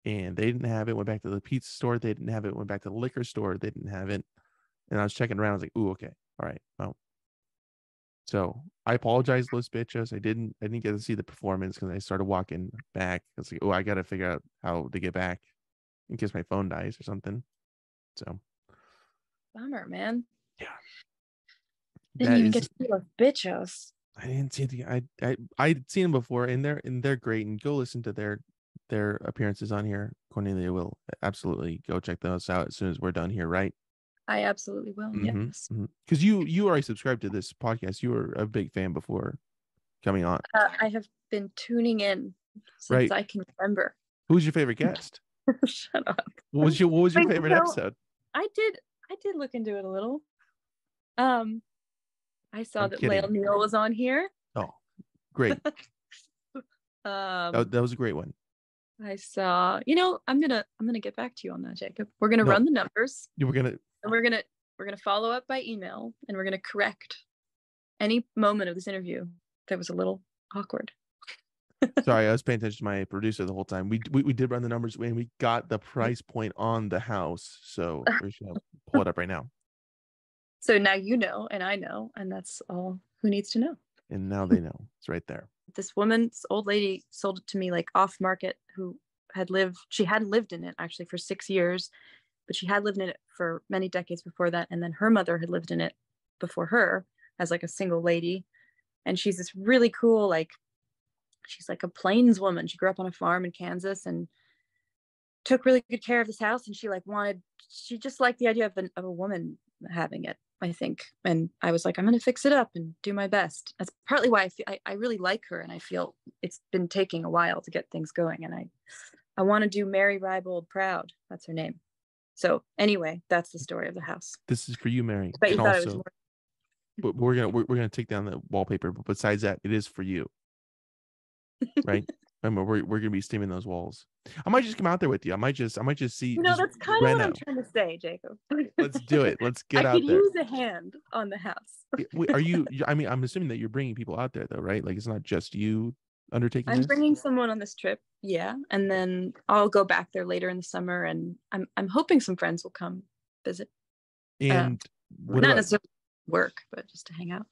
and they didn't have it. Went back to the pizza store. They didn't have it. Went back to the liquor store. They didn't have it. And I was checking around. I was like, "Ooh, okay, all right, well." So I apologize, Los Bichos. I didn't get to see the performance because I started walking back. I was like, "Oh, I got to figure out how to get back in case my phone dies or something." So, bummer, man. Yeah. Didn't even get to see Los Bichos. I didn't see I'd seen them before, and they're great. And go listen to their appearances on here. Cornelia will absolutely go check those out as soon as we're done here, right? I absolutely will. Mm-hmm. Yes. Because you already subscribed to this podcast. You were a big fan before coming on. I have been tuning in since I can remember. Who's your favorite guest? Shut up. What was your favorite episode? I did look into it a little. I saw that Lael Neal was on here. Oh, great. That was a great one. I saw, I'm gonna get back to you on that, Jacob. We're gonna run the numbers. We're gonna follow up by email, and we're gonna correct any moment of this interview that was a little awkward. Sorry, I was paying attention to my producer the whole time. We did run the numbers and we got the price point on the house. So we're just gonna pull it up right now. So now you know, and I know, and that's all who needs to know. And now they know. It's right there. This old lady sold it to me like off market, who she hadn't lived in it actually for 6 years, but she had lived in it for many decades before that. And then her mother had lived in it before her as like a single lady. And she's this really cool, she's like a plains woman. She grew up on a farm in Kansas and took really good care of this house. And she just liked the idea of a woman having it, I think. And I was like, I'm going to fix it up and do my best. That's partly why I really like her. And I feel it's been taking a while to get things going. And I want to do Mary Rybold proud. That's her name. So anyway, that's the story of the house. This is for you, Mary. But you thought it was more. But we're gonna take down the wallpaper. But besides that, it is for you, right? Remember, we're gonna be steaming those walls. I might just come out there with you. I might just see. That's kind of what I'm trying to say, Jacob. Let's do it. Let's get out there. I could use a hand on the house. Are you? I mean, I'm assuming that you're bringing people out there, though, right? Like it's not just you undertaking. I'm bringing someone on this trip, yeah, and then I'll go back there later in the summer, and I'm hoping some friends will come visit. And not necessarily work, but just to hang out.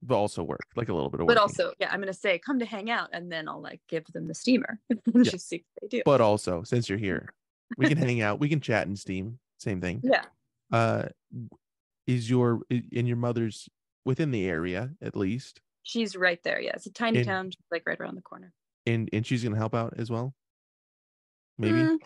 but also work, like a little bit of But working. also, yeah, I'm gonna say come to hang out, and then I'll like give them the steamer and Yeah. just see what they do. But also, since you're here, we can hang out, we can chat and steam. Same thing. Yeah. Is your mother's within the area at least? She's right there. Yeah, it's a tiny town, just like right around the corner. And she's gonna help out as well. Maybe.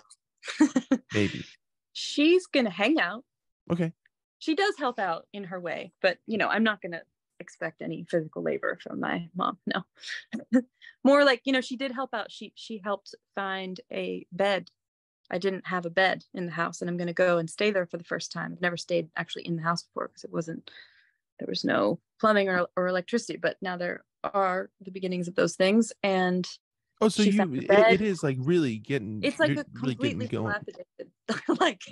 Maybe. She's gonna hang out. Okay. She does help out in her way, but I'm not gonna expect any physical labor from my mom. No. More like, she did help out. She helped find a bed. I didn't have a bed in the house, and I'm gonna go and stay there for the first time. I've never stayed actually in the house before because there was no plumbing or electricity, but now there are the beginnings of those things. And oh, so it is like really getting, it's like a really completely going. like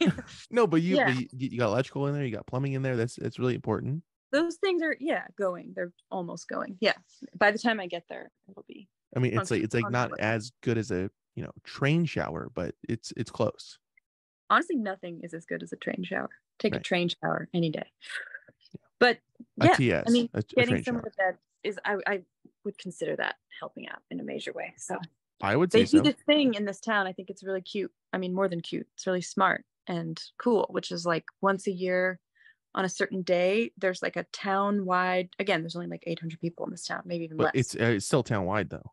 no, but you got electrical in there, you got plumbing in there. It's really important. Those things are going. They're almost going. Yeah. By the time I get there, it'll be. I mean, it's like not as good as a train shower, but it's close. Honestly, nothing is as good as a train shower. Take a train shower any day. Yeah. But yeah, TS, I mean, getting someone to bed is I would consider that helping out in a major way. So I would say they do this thing in this town. I think it's really cute. I mean, more than cute. It's really smart and cool, which is like once a year on a certain day, there's like a town-wide, again, there's only like 800 people in this town, maybe even less. It's still town-wide though.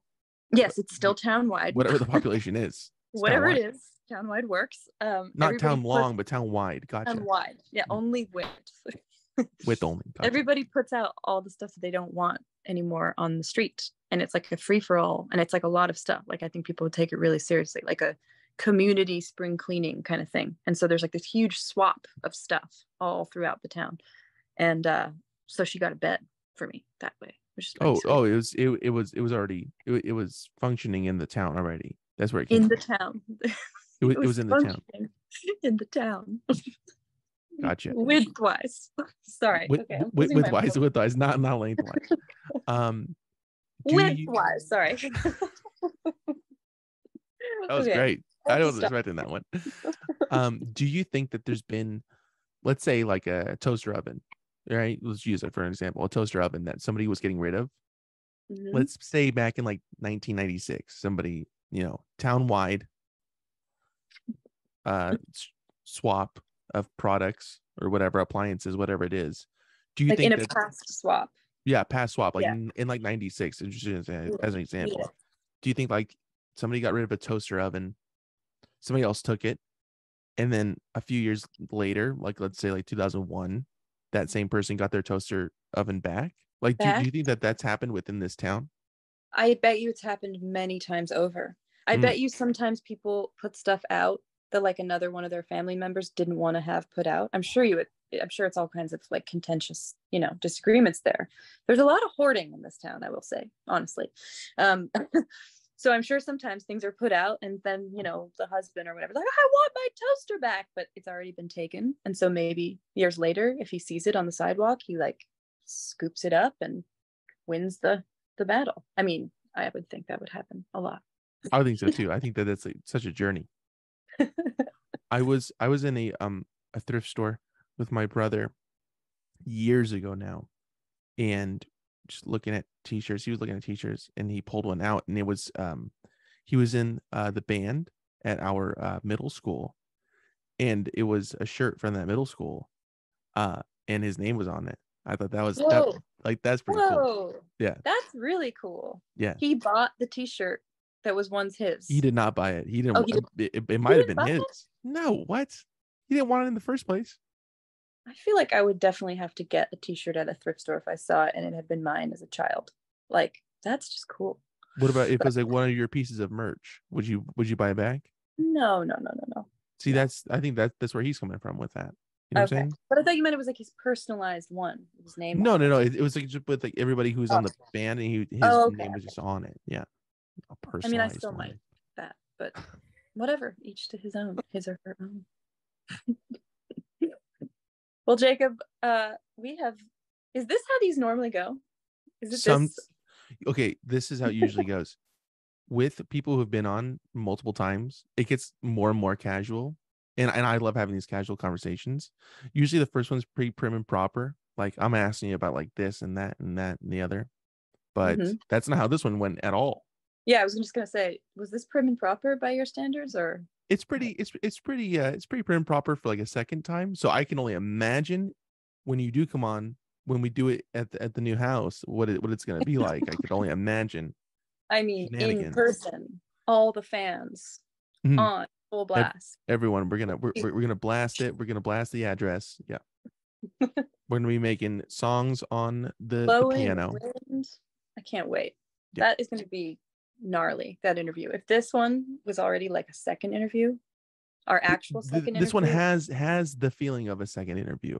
Yes, it's still town-wide. Whatever the population is. Whatever it is, town-wide works. Not town long, but town-wide. Gotcha. Town-wide. Yeah, only width. Width only. Gotcha. Everybody puts out all the stuff that they don't want anymore on the street. And it's like a free-for-all. And it's like a lot of stuff. Like I think people would take it really seriously, like a community spring cleaning kind of thing. And so there's like this huge swap of stuff all throughout the town. And so she got a bed for me that way. Which is it was already it was functioning in the town already. That's where it came in from. the town. It was in the town. In the town. Gotcha. Widthwise. Sorry. Okay. Widthwise, not lengthwise. Widthwise. Sorry. That was great. I wasn't expecting that one. Do you think that there's been, let's say, like a toaster oven, right? Let's use it for an example. A toaster oven that somebody was getting rid of. Mm-hmm. Let's say back in like 1996, somebody, town-wide swap of products or whatever, appliances, whatever it is. Do you think in a past swap? Yeah, past swap, like in like 96, as an example. Yeah. Do you think like somebody got rid of a toaster oven, somebody else took it, and then a few years later, like let's say like 2001, that same person got their toaster oven back? Like, do you think that that's happened within this town? I bet you it's happened many times over. I bet you sometimes people put stuff out that like another one of their family members didn't want to have put out. I'm sure it's all kinds of like contentious, disagreements there. There's a lot of hoarding in this town, I will say, honestly. So I'm sure sometimes things are put out and then, the husband or whatever, like, I want my toaster back, but it's already been taken. And so maybe years later, if he sees it on the sidewalk, he like scoops it up and wins the battle. I mean, I would think that would happen a lot. I would think so too. I think that that's such a journey. I was in a thrift store with my brother years ago now, and just looking at t-shirts. He was looking at t-shirts and he pulled one out, and it was he was in the band at our middle school, and it was a shirt from that middle school, and his name was on it. I thought that was that's pretty cool. Yeah, that's really cool. Yeah, he bought the t-shirt that was once his. He did not buy it. He didn't. It might have been his. No, what? He didn't want it in the first place. I feel like I would definitely have to get a t-shirt at a thrift store if I saw it and it had been mine as a child. Like, that's just cool. What about if it was like one of your pieces of merch? Would you buy it back? No. See, I think that's where he's coming from with that. You know what I'm saying? But I thought you meant it was like his personalized one, his name. No. It was like just with like everybody who's on the band, and his name was just on it. Yeah. I mean, I still might that, but whatever. Each to his own, his or her own. Well, Jacob, is this how these normally go? Is it this? Okay, this is how it usually goes. With people who have been on multiple times, it gets more and more casual. And I love having these casual conversations. Usually the first one's pretty prim and proper. Like I'm asking you about like this and that and that and the other, but Mm-hmm. that's not how this one went at all. Yeah, I was just gonna say, was this prim and proper by your standards, or? It's pretty prim and proper for like a second time. So I can only imagine when you do come on, when we do it at the new house, what it's gonna be like. I could only imagine. I mean, in Shenanigans. person, all the fans Mhm. on full blast. Everyone, we're gonna blast it. We're gonna blast the address. Yeah, we're gonna be making songs on the Blowing piano. wind. I can't wait. Yeah. That is going to be gnarly, that interview. If this one was already like a second interview, our actual second This interview. one has the feeling of a second interview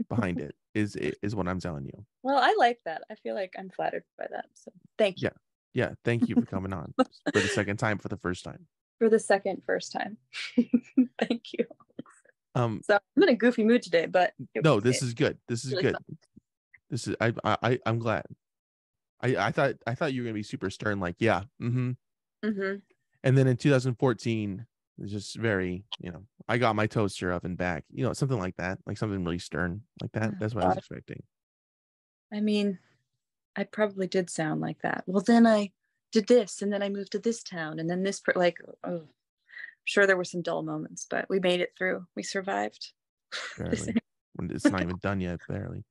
behind it. Is what I'm telling you. Well, I like that. I feel like I'm flattered by that. So thank you. Yeah. Thank you for coming on for the second time, for the first time. For the first time. Thank you. So I'm in a goofy mood today, but no, this is good. This is really good. fun. This is I'm glad. I thought you were gonna be super stern, like and then in 2014 it's just very, I got my toaster oven back, something like that, like something really stern like that. That's what I was expecting. I mean, I probably did sound like that. Well, then I did this, and then I moved to this town, and then this I'm sure there were some dull moments, but we made it through. We survived. Barely. It's not even done yet. Barely.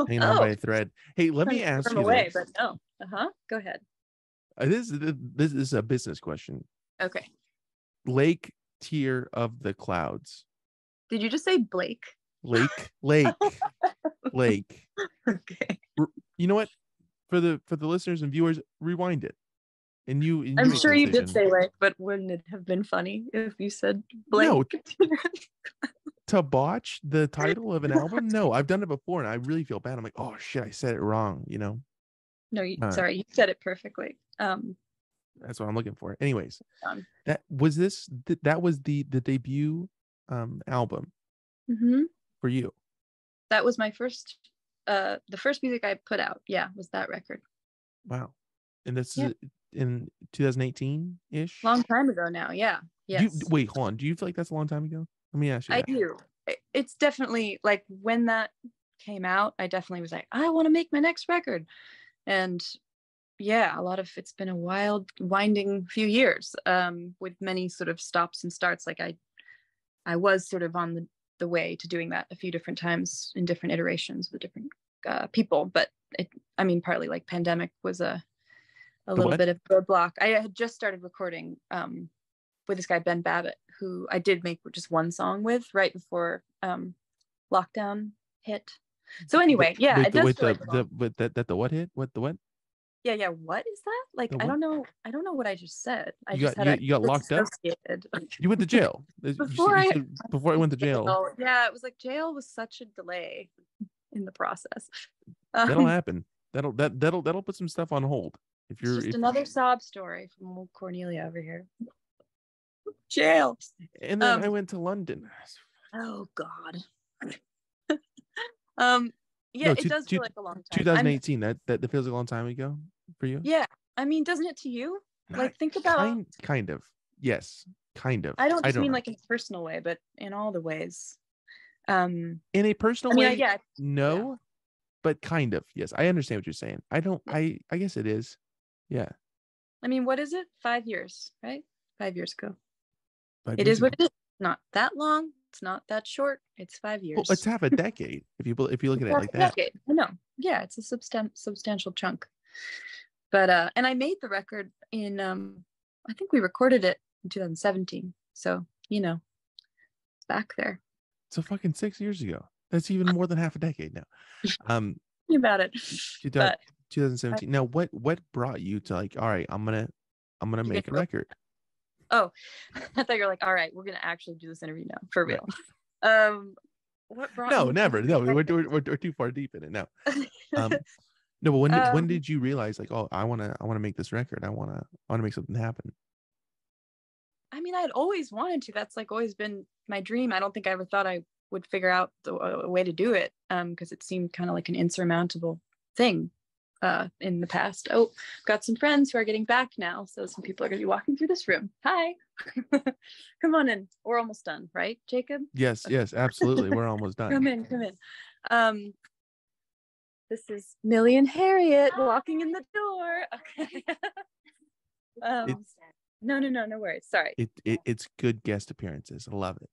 Hanging on by a thread. Hey, let me ask you away, this. but no. Go ahead. This is a business question. Okay. Lake tier of the clouds. Did you just say Blake? Lake. Okay. You know what? For the listeners and viewers, rewind it. And I'm sure you did say Lake, but wouldn't it have been funny if you said Blake? No. To botch the title of an album? No, I've done it before, and I really feel bad. I'm like, oh shit, I said it wrong. No, sorry, you said it perfectly. That's what I'm looking for. Anyways, that was the debut album for you. That was my first, the first music I put out. Yeah, was that record. Wow, and this is in 2018 ish. Long time ago now. Yeah. Yes. Wait, hold on. Do you feel like that's a long time ago? Let me ask you. I do. It's definitely like when that came out, I definitely was like, I want to make my next record. And yeah, it's been a winding few years, with many sort of stops and starts. Like I was sort of on the way to doing that a few different times in different iterations with different people. But partly like pandemic was a little bit of a roadblock. I had just started recording with this guy, Ben Babbitt, who I did make just one song with right before lockdown hit. So anyway, it does feel like the what hit? What the what? Yeah. What is that? Like, I don't know what I just said. You got locked up. You went to jail before I went to jail. Yeah, it was like jail was such a delay in the process. That'll happen. That'll put some stuff on hold. Another sob story from old Cornelia over here. Jail. And then I went to London. Oh God. It does feel like a long time. 2018. That feels like a long time ago for you. Yeah, doesn't it to you? Like, think about kind of. Yes, kind of. I don't just mean like in a personal way, but in all the ways. In a personal way, no, but kind of. Yes, I understand what you're saying. I guess it is. Yeah. What is it? 5 years, right? 5 years ago. It is what it is. Not that long. It's not that short. It's 5 years. Well, it's half a decade if you look at it like that. Decade. I know. Yeah, it's a substantial chunk. But and I made the record in I think we recorded it in 2017. So it's back there. So fucking 6 years ago. That's even more than half a decade now. Think about it. 2017. Now, what brought you to like, all right, I'm gonna make a record? Oh, I thought you were like, all right, we're gonna actually do this interview now for real. What brought? No, never. No, we're too far deep in it now. No, but when did you realize like, oh, I wanna make this record? I wanna make something happen? I'd always wanted to. That's like always been my dream. I don't think I ever thought I would figure out a way to do it, because it seemed kind of like an insurmountable thing in the past. Oh, got some friends who are getting back now, so some people are going to be walking through this room. Hi. Come on in. We're almost done, right, Jacob? Yes, absolutely. We're almost done. Come in. this is Millie and Harriet walking in the door. Okay. No worries. Sorry. It's good guest appearances. I love it.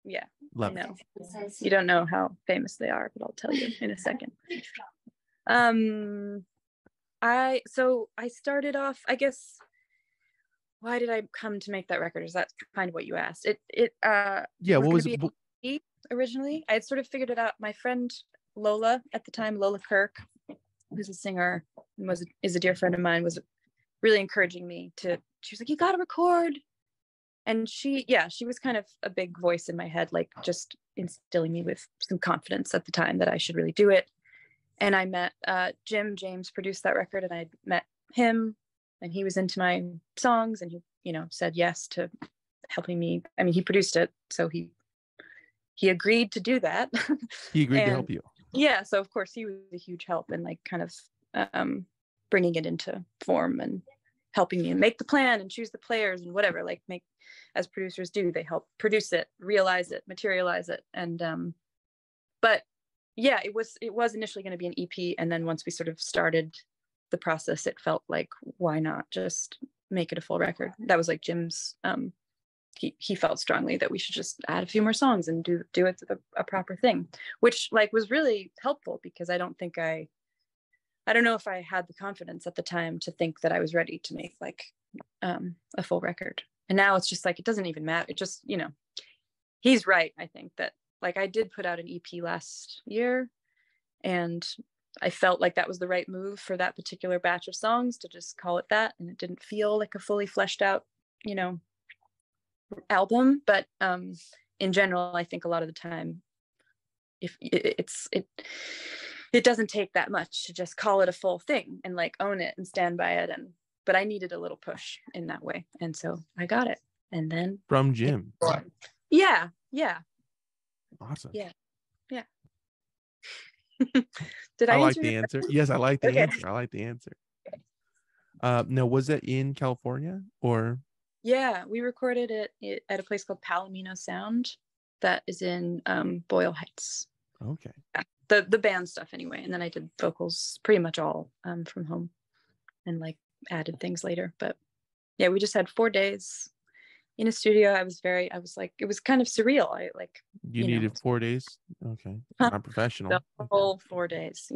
Yeah, love I know. it. You don't know how famous they are, but I'll tell you in a second. I started off, I guess. Why did I come to make that record? Is that kind of what you asked? Yeah, what was it? Originally, I had sort of figured it out. My friend Lola at the time, Lola Kirk, who's a singer and is a dear friend of mine, was really encouraging me to. She was like, "You got to record," and she was kind of a big voice in my head, like just instilling me with some confidence at the time that I should really do it. And I met James produced that record, and I met him, and he was into my songs, and he said yes to helping me. I mean, he produced it, so he agreed to do that. He agreed to help you. Yeah, so of course he was a huge help in like kind of bringing it into form and helping me make the plan and choose the players and whatever, like make, as producers do, they help produce it, realize it, materialize it. And but yeah, it was initially going to be an EP, and then once we sort of started the process, it felt like, why not just make it a full record? That was like Jim's he felt strongly that we should just add a few more songs and do it a proper thing, which like was really helpful, because I don't know if I had the confidence at the time to think that I was ready to make like a full record. And now it's just like, it doesn't even matter. It just, he's right. I think that like I did put out an EP last year, and I felt like that was the right move for that particular batch of songs, to just call it that. And it didn't feel like a fully fleshed out, album. But in general, I think a lot of the time, if it doesn't take that much to just call it a full thing and like own it and stand by it. But I needed a little push in that way, and so I got it. And then from Jim. Yeah. Awesome. Yeah. Did I like the answer? Yes, I like the answer. I like the answer. No, was it in California or? Yeah, we recorded it at a place called Palomino Sound that is in Boyle Heights. Okay. Yeah, the band stuff anyway, and then I did vocals pretty much all from home, and like added things later. But yeah, we just had 4 days in a studio. I was like, it was kind of surreal. I like, you needed 4 days. Okay. Not professional. The whole 4 days.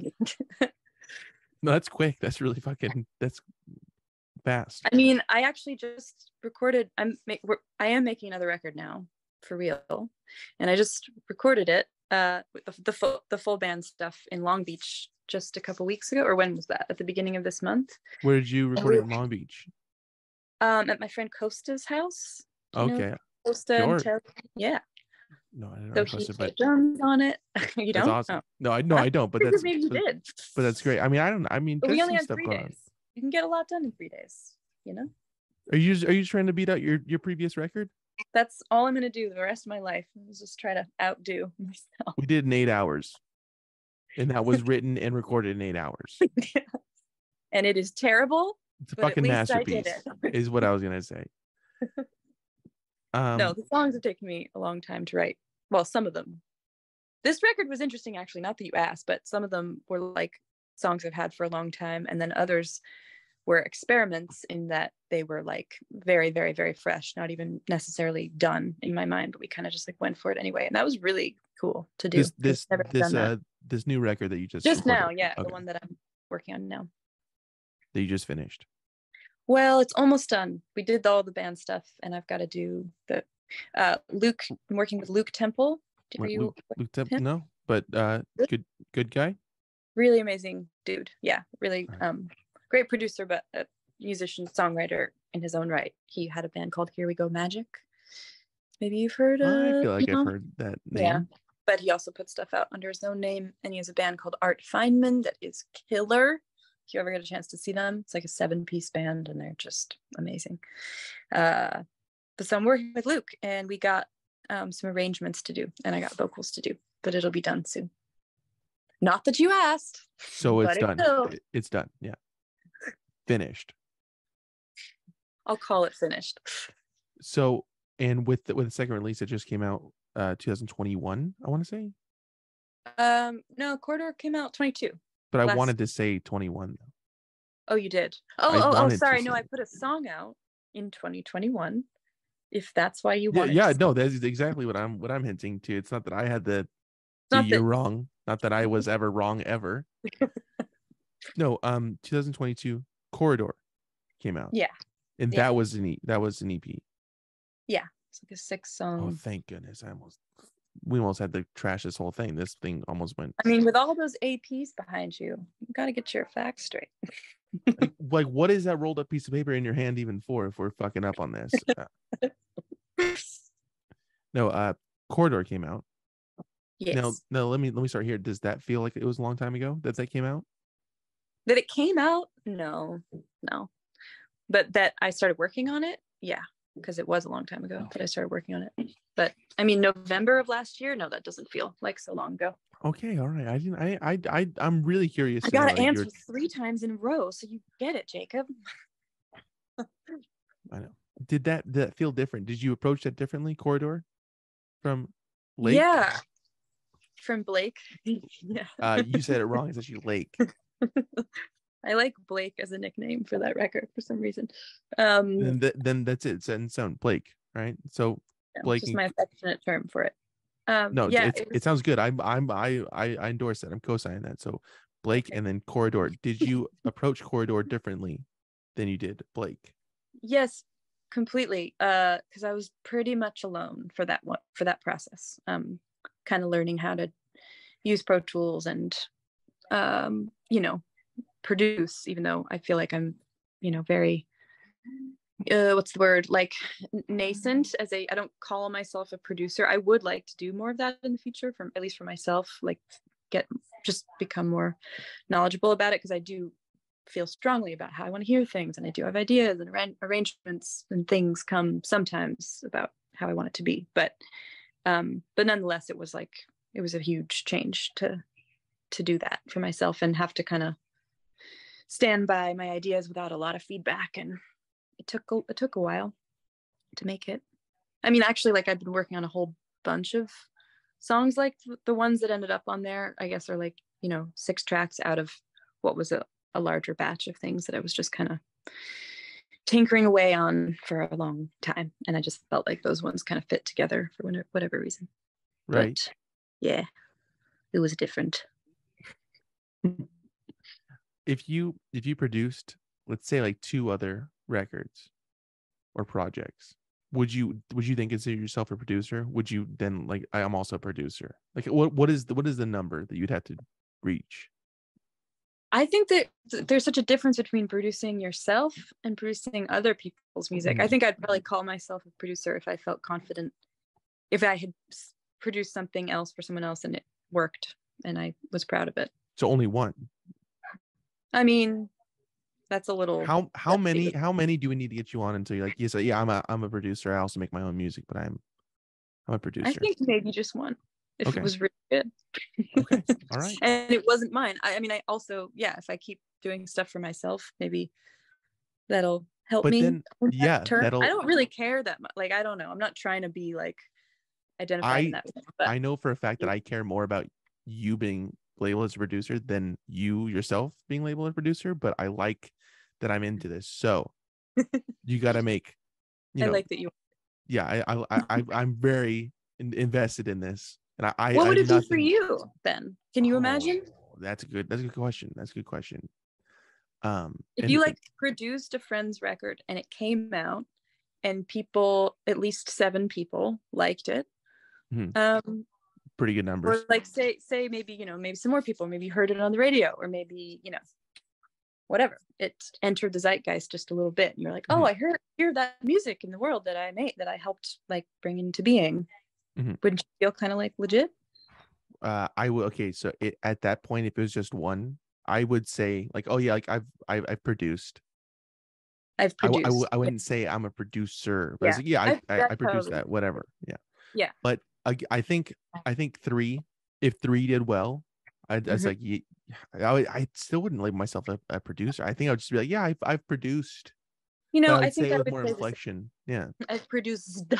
No, that's quick. That's really that's fast. I mean, I actually just recorded, I am making another record now for real, and I just recorded it with the full band stuff in Long Beach just a couple weeks ago. Or when was that? At the beginning of this month. Where did you record it in Long Beach? At my friend Costa's house. Okay. Costa. Sure. Yeah. No, I don't know. So Costa, but drums on it. You don't? That's awesome. Oh. No, I don't. But that's maybe you did. But that's great. I mean, but we only had 3 days. You can get a lot done in 3 days. Are you trying to beat out your previous record? That's all I'm gonna do the rest of my life. Is just try to outdo myself. We did in 8 hours, and that was written and recorded in 8 hours. And it is terrible. It's a fucking masterpiece. Is what I was gonna say. No, the songs have taken me a long time to write. Well, some of them. This record was interesting, actually. Not that you asked, but some of them were like songs I've had for a long time, and then others were experiments in that they were like very, very, very fresh, not even necessarily done in my mind, but we kind of just like went for it anyway, and that was really cool to do. This new record that you just recorded. Now, yeah, okay. The one that I'm working on now. That you just finished. Well, it's almost done. We did all the band stuff, and I've got to do the Luke. I'm working with Luke Temple. Luke Temple? No, but good guy. Really amazing dude. Yeah, really great producer, but a musician, songwriter in his own right. He had a band called Here We Go Magic. Maybe you've heard of. I feel like I've heard that name. Yeah, but he also puts stuff out under his own name, and he has a band called Art Feynman that is killer. If you ever get a chance to see them, it's like a 7-piece band, and they're just amazing. But so I'm working with Luke, and we got some arrangements to do, and I got vocals to do, but it'll be done soon. Not that you asked. So it's done. It's done. Yeah. Finished. I'll call it finished. So, and with the second release, it just came out 2021, I want to say. No, Corridor came out 22. But I wanted to say 21 though. Oh, you did. Sorry. No, I put a song out in 2021. If that's why you wanted. Yeah, no, that's exactly what I'm hinting to. It's not that I had the year wrong. Not that I was ever wrong ever. No, 2022 Corridor came out. Yeah. And that was an EP. Yeah. It's like a 6-song. Oh, thank goodness. We almost had to trash this whole thing. This thing almost went. I mean, with all those APs behind you, you got to get your facts straight. like what is that rolled up piece of paper in your hand even for if we're fucking up on this? No, Corridor came out. Yes. Now let me start here. Does that feel like it was a long time ago that came out? That it came out? No. But that I started working on it? Yeah, because it was a long time ago that I started working on it. But I mean, November of last year? No, that doesn't feel like so long ago. Okay, all right. I'm really curious. I got to answer 3 times in a row, so you get it, Jacob. I know. Did that feel different? Did you approach that differently, Corridor, from Lake? Yeah, from Blake. Yeah. You said it wrong. It's actually Lake. I like Blake as a nickname for that record for some reason. Then that's it. Set in stone, Blake. Right. So Blake. Just my affectionate term for it. No, yeah, it sounds good. I endorse that. I'm co-signing that. So Blake and then Corridor. Did you approach Corridor differently than you did Blake? Yes, completely. Because I was pretty much alone for that process. Kind of learning how to use Pro Tools and produce, even though I feel like I'm very what's the word, like nascent I don't call myself a producer. I would like to do more of that in the future, at least for myself, like become more knowledgeable about it, because I do feel strongly about how I want to hear things, and I do have ideas and arrangements and things come sometimes about how I want it to be, but nonetheless it was a huge change to do that for myself and have to kind of stand by my ideas without a lot of feedback, and it took a while to make it. I mean, actually, like, I've been working on a whole bunch of songs, like the ones that ended up on there, I guess, are 6 tracks out of what was a larger batch of things that I was just kind of tinkering away on for a long time, and I just felt like those ones kind of fit together for whatever reason. Right. But yeah, it was different. If you produced, let's say, like 2 other records or projects, would you then consider yourself a producer? Would you then, like, I'm also a producer? Like, what is the number that you'd have to reach? I think that there's such a difference between producing yourself and producing other people's music. I think I'd probably call myself a producer if I felt confident, if I had produced something else for someone else and it worked and I was proud of it. So only one. I mean, that's a little. How many do we need to get you on until you're like, yes, yeah, I'm a producer. I also make my own music, but I'm a producer. I think maybe just one, if it was really good. Okay, all right. And it wasn't mine. I mean, I also, if I keep doing stuff for myself, maybe that'll help me. Then, I don't really care that much. Like, I don't know. I'm not trying to be like identified in that way. But I know for a fact that I care more about you being labeled as a producer than you yourself being labeled as a producer, but I like that I'm into this. So you got to make, I like that you. Yeah, I'm very invested in this, and What would it do for you then? Can you imagine? That's a good question. If you produced a friend's record and it came out and people, at least 7 people, liked it. Pretty good numbers. Or say maybe maybe some more people maybe heard it on the radio, or maybe whatever, it entered the zeitgeist just a little bit, and you're like, oh, I hear that music in the world that I made, that I helped bring into being. Wouldn't you feel kind of legit? I would. Okay, so at that point, if it was just one, I would say I've produced. I wouldn't say I'm a producer, but I produced that, whatever. Yeah. But I think 3, if 3 did well, I still wouldn't label myself a producer. I think I would just be like, I've produced. I think say with more inflection. Yeah. I've produced.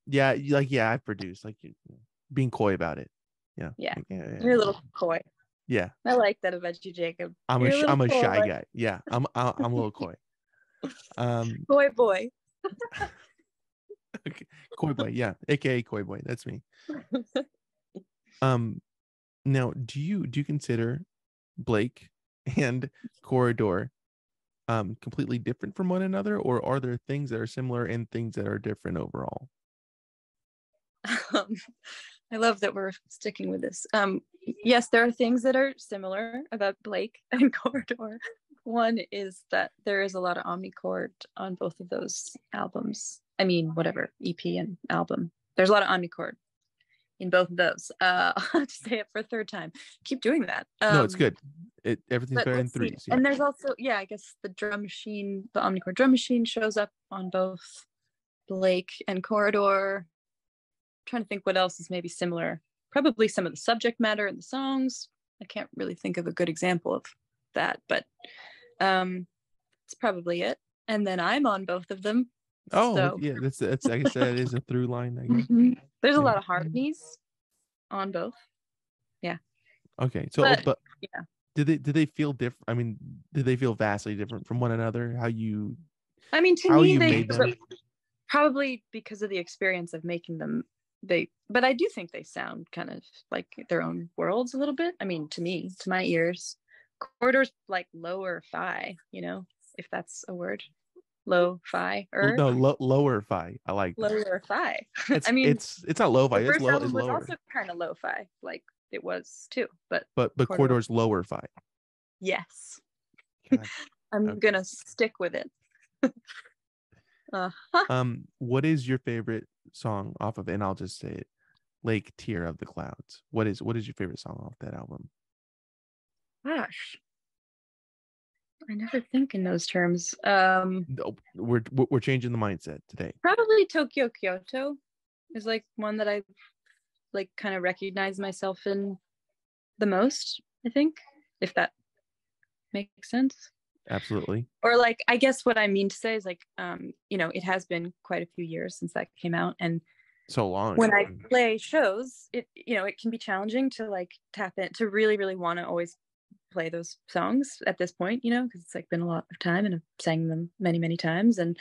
Yeah. I've produced, being coy about it. Yeah. Yeah. You're a little coy. Yeah. I like that about you, Jacob. I'm a shy guy. Yeah. I'm a little coy. Boy. Okay. Coy boy. Yeah. AKA coy boy. That's me. Now do you consider Blake and Corridor completely different from one another, or are there things that are similar and things that are different overall? I love that we're sticking with this. Yes, there are things that are similar about Blake and Corridor. One is that there is a lot of omnichord on both of those albums. I mean, whatever, EP and album. There's a lot of omnichord in both of those. I'll have to say it for a third time. Keep doing that. No, it's good. Everything's better in threes. Yeah. And there's also, I guess the drum machine, the omnichord drum machine shows up on both Blake and Corridor. I'm trying to think what else is maybe similar. Probably some of the subject matter in the songs. I can't really think of a good example of that, but it's probably it. And then I'm on both of them. Oh, so. Yeah, that's I guess that is a through line, I guess. Mm-hmm. There's a lot of harmonies on both. Yeah. Okay, so but yeah, did they feel different? I mean, did they feel vastly different from one another? To me, they probably because of the experience of making them. But I do think they sound kind of like their own worlds a little bit. I mean, to my ears, Corridor's like lower fi, if that's a word. Lo-fi or no, lower fi. I like that. Lower fi. I mean, it's not lo-fi. The first album was lower. also kind of lo-fi, like it was too. But Corridor's lower fi. Yes. I'm gonna stick with it. What is your favorite song off of? And I'll just say it, Lake Tear of the Clouds. What is your favorite song off that album? Gosh. I never think in those terms. No, we're changing the mindset today. Probably Tokyo Kyoto is like one that I like kind of recognize myself in the most, I think, if that makes sense. Absolutely. Or like, I guess what I mean to say is like, it has been quite a few years since that came out, and so long. When I play shows, it can be challenging to like tap in, to really, really want to always play those songs at this point, because it's like been a lot of time and I've sang them many, many times, and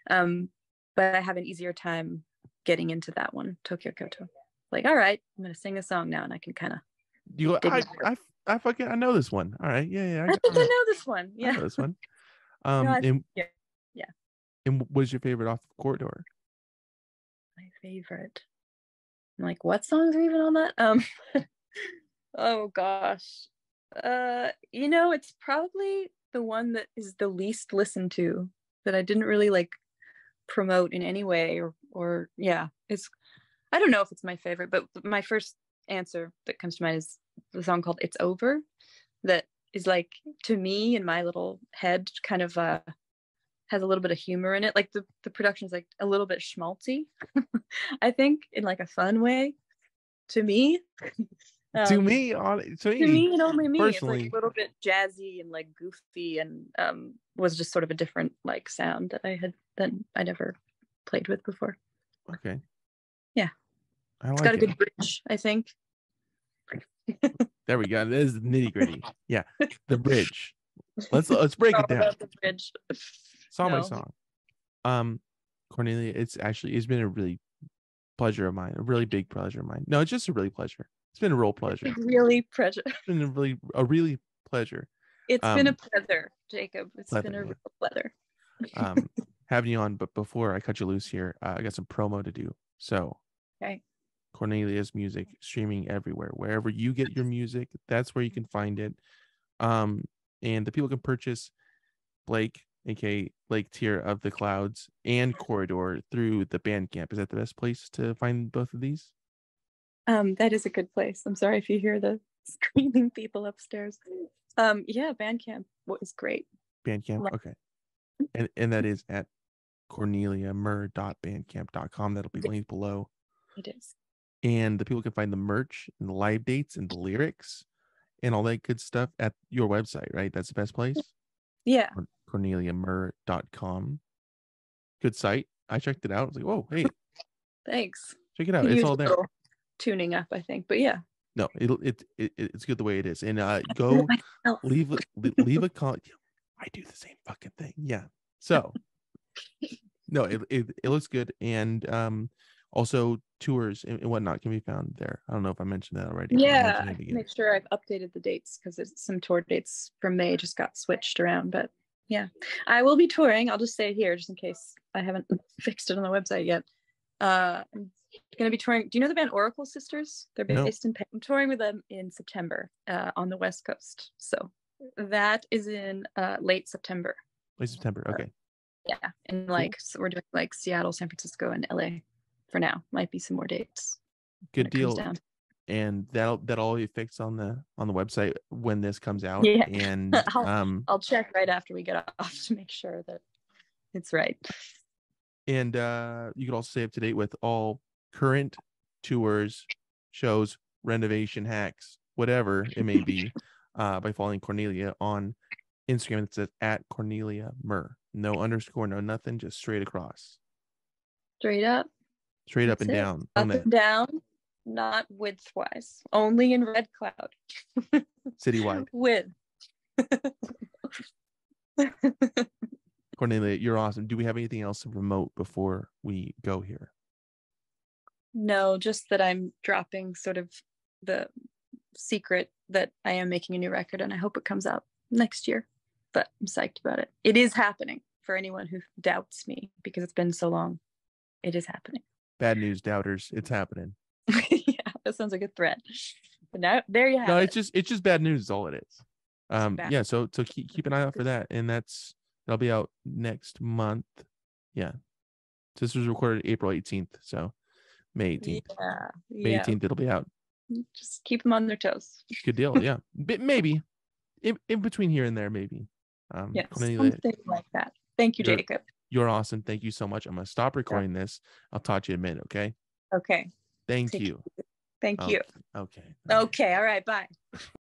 but I have an easier time getting into that one, Tokyo Kyoto. Like, all right, I'm gonna sing a song now, and I can kind of. I know this one. All right, yeah. I think I know this one. Yeah, I know this one. Yeah. And what is your favorite off of Corridor? My favorite. Like, what songs are even on that? Oh gosh. It's probably the one that is the least listened to, that I didn't really like promote in any way, or it's, I don't know if it's my favorite, but my first answer that comes to mind is the song called It's Over, that is like, to me, in my little head, kind of has a little bit of humor in it. Like the production is like a little bit schmaltzy, I think, in like a fun way, to me. To me and only me, personally, it's like a little bit jazzy and like goofy, and was just sort of a different like sound that I never played with before. Okay. Yeah. It's got a good bridge, I think. There we go. This is the nitty gritty. Yeah, the bridge. Let's break it down. The bridge. Song by song. Cornelia, it's been a really pleasure of mine, a really big pleasure of mine. No, it's just a really pleasure. It's been a real pleasure. Really pleasure. It's been a really pleasure. It's been a pleasure, Jacob. It's been a real pleasure. Having you on, but before I cut you loose here, I got some promo to do. So, okay. Cornelia's music streaming everywhere. Wherever you get your music, that's where you can find it. And the people can purchase Blake, aka Lake Tear of the Clouds, and Corridor through the Bandcamp. Is that the best place to find both of these? That is a good place. I'm sorry if you hear the screaming people upstairs. Bandcamp was great. Bandcamp, okay. And that is at corneliamurr.bandcamp.com. That'll be linked below. It is. And the people can find the merch and the live dates and the lyrics and all that good stuff at your website, right? That's the best place? Yeah. corneliamurr.com. Good site. I checked it out. I was like, whoa, hey. Thanks. Check it out. It's all there. Tuning up, I think, but yeah. No, it's good the way it is. And go leave a comment. I do the same fucking thing. Yeah. So no, it looks good. And also tours and whatnot can be found there. I don't know if I mentioned that already. Yeah, I can make sure I've updated the dates because some tour dates from May just got switched around. But yeah, I will be touring. I'll just say it here just in case I haven't fixed it on the website yet. I'm going to be touring. Do you know the band Oracle Sisters? They're based in I'm touring with them in September on the West Coast. So that is in late September. Late September. Okay. Yeah. And like, so we're doing like Seattle, San Francisco, and LA for now. Might be some more dates. Good deal. And that'll all be fixed on the website when this comes out. Yeah. And I'll check right after we get off to make sure that it's right. And you can also stay up to date with all current tours, shows, renovation hacks, whatever it may be, by following Cornelia on Instagram. It says at Cornelia Murr. No underscore, no nothing, just straight across. Straight up. Straight up and down. Up and down, not widthwise. Only in red cloud. Citywide. Width. Cornelia, you're awesome. Do we have anything else to promote before we go here? No, just that I'm dropping sort of the secret that I am making a new record, and I hope it comes out next year. But I'm psyched about it. It is happening for anyone who doubts me because it's been so long. It is happening. Bad news, doubters. It's happening. Yeah, that sounds like a threat. But now there you have it. No, it's just bad news is all it is. Yeah, so keep an eye out for that. And that'll be out next month. Yeah. So this was recorded April 18th, so May 18th. Yeah. May 18th it'll be out. Just keep them on their toes. Good deal, yeah. Maybe. In between here and there, maybe. Yes, something like that. Thank you, Jacob. You're awesome. Thank you so much. I'm gonna stop recording this. I'll talk to you in a minute, okay? Okay. Thank you. Thank you. Okay. Okay. All right. Bye.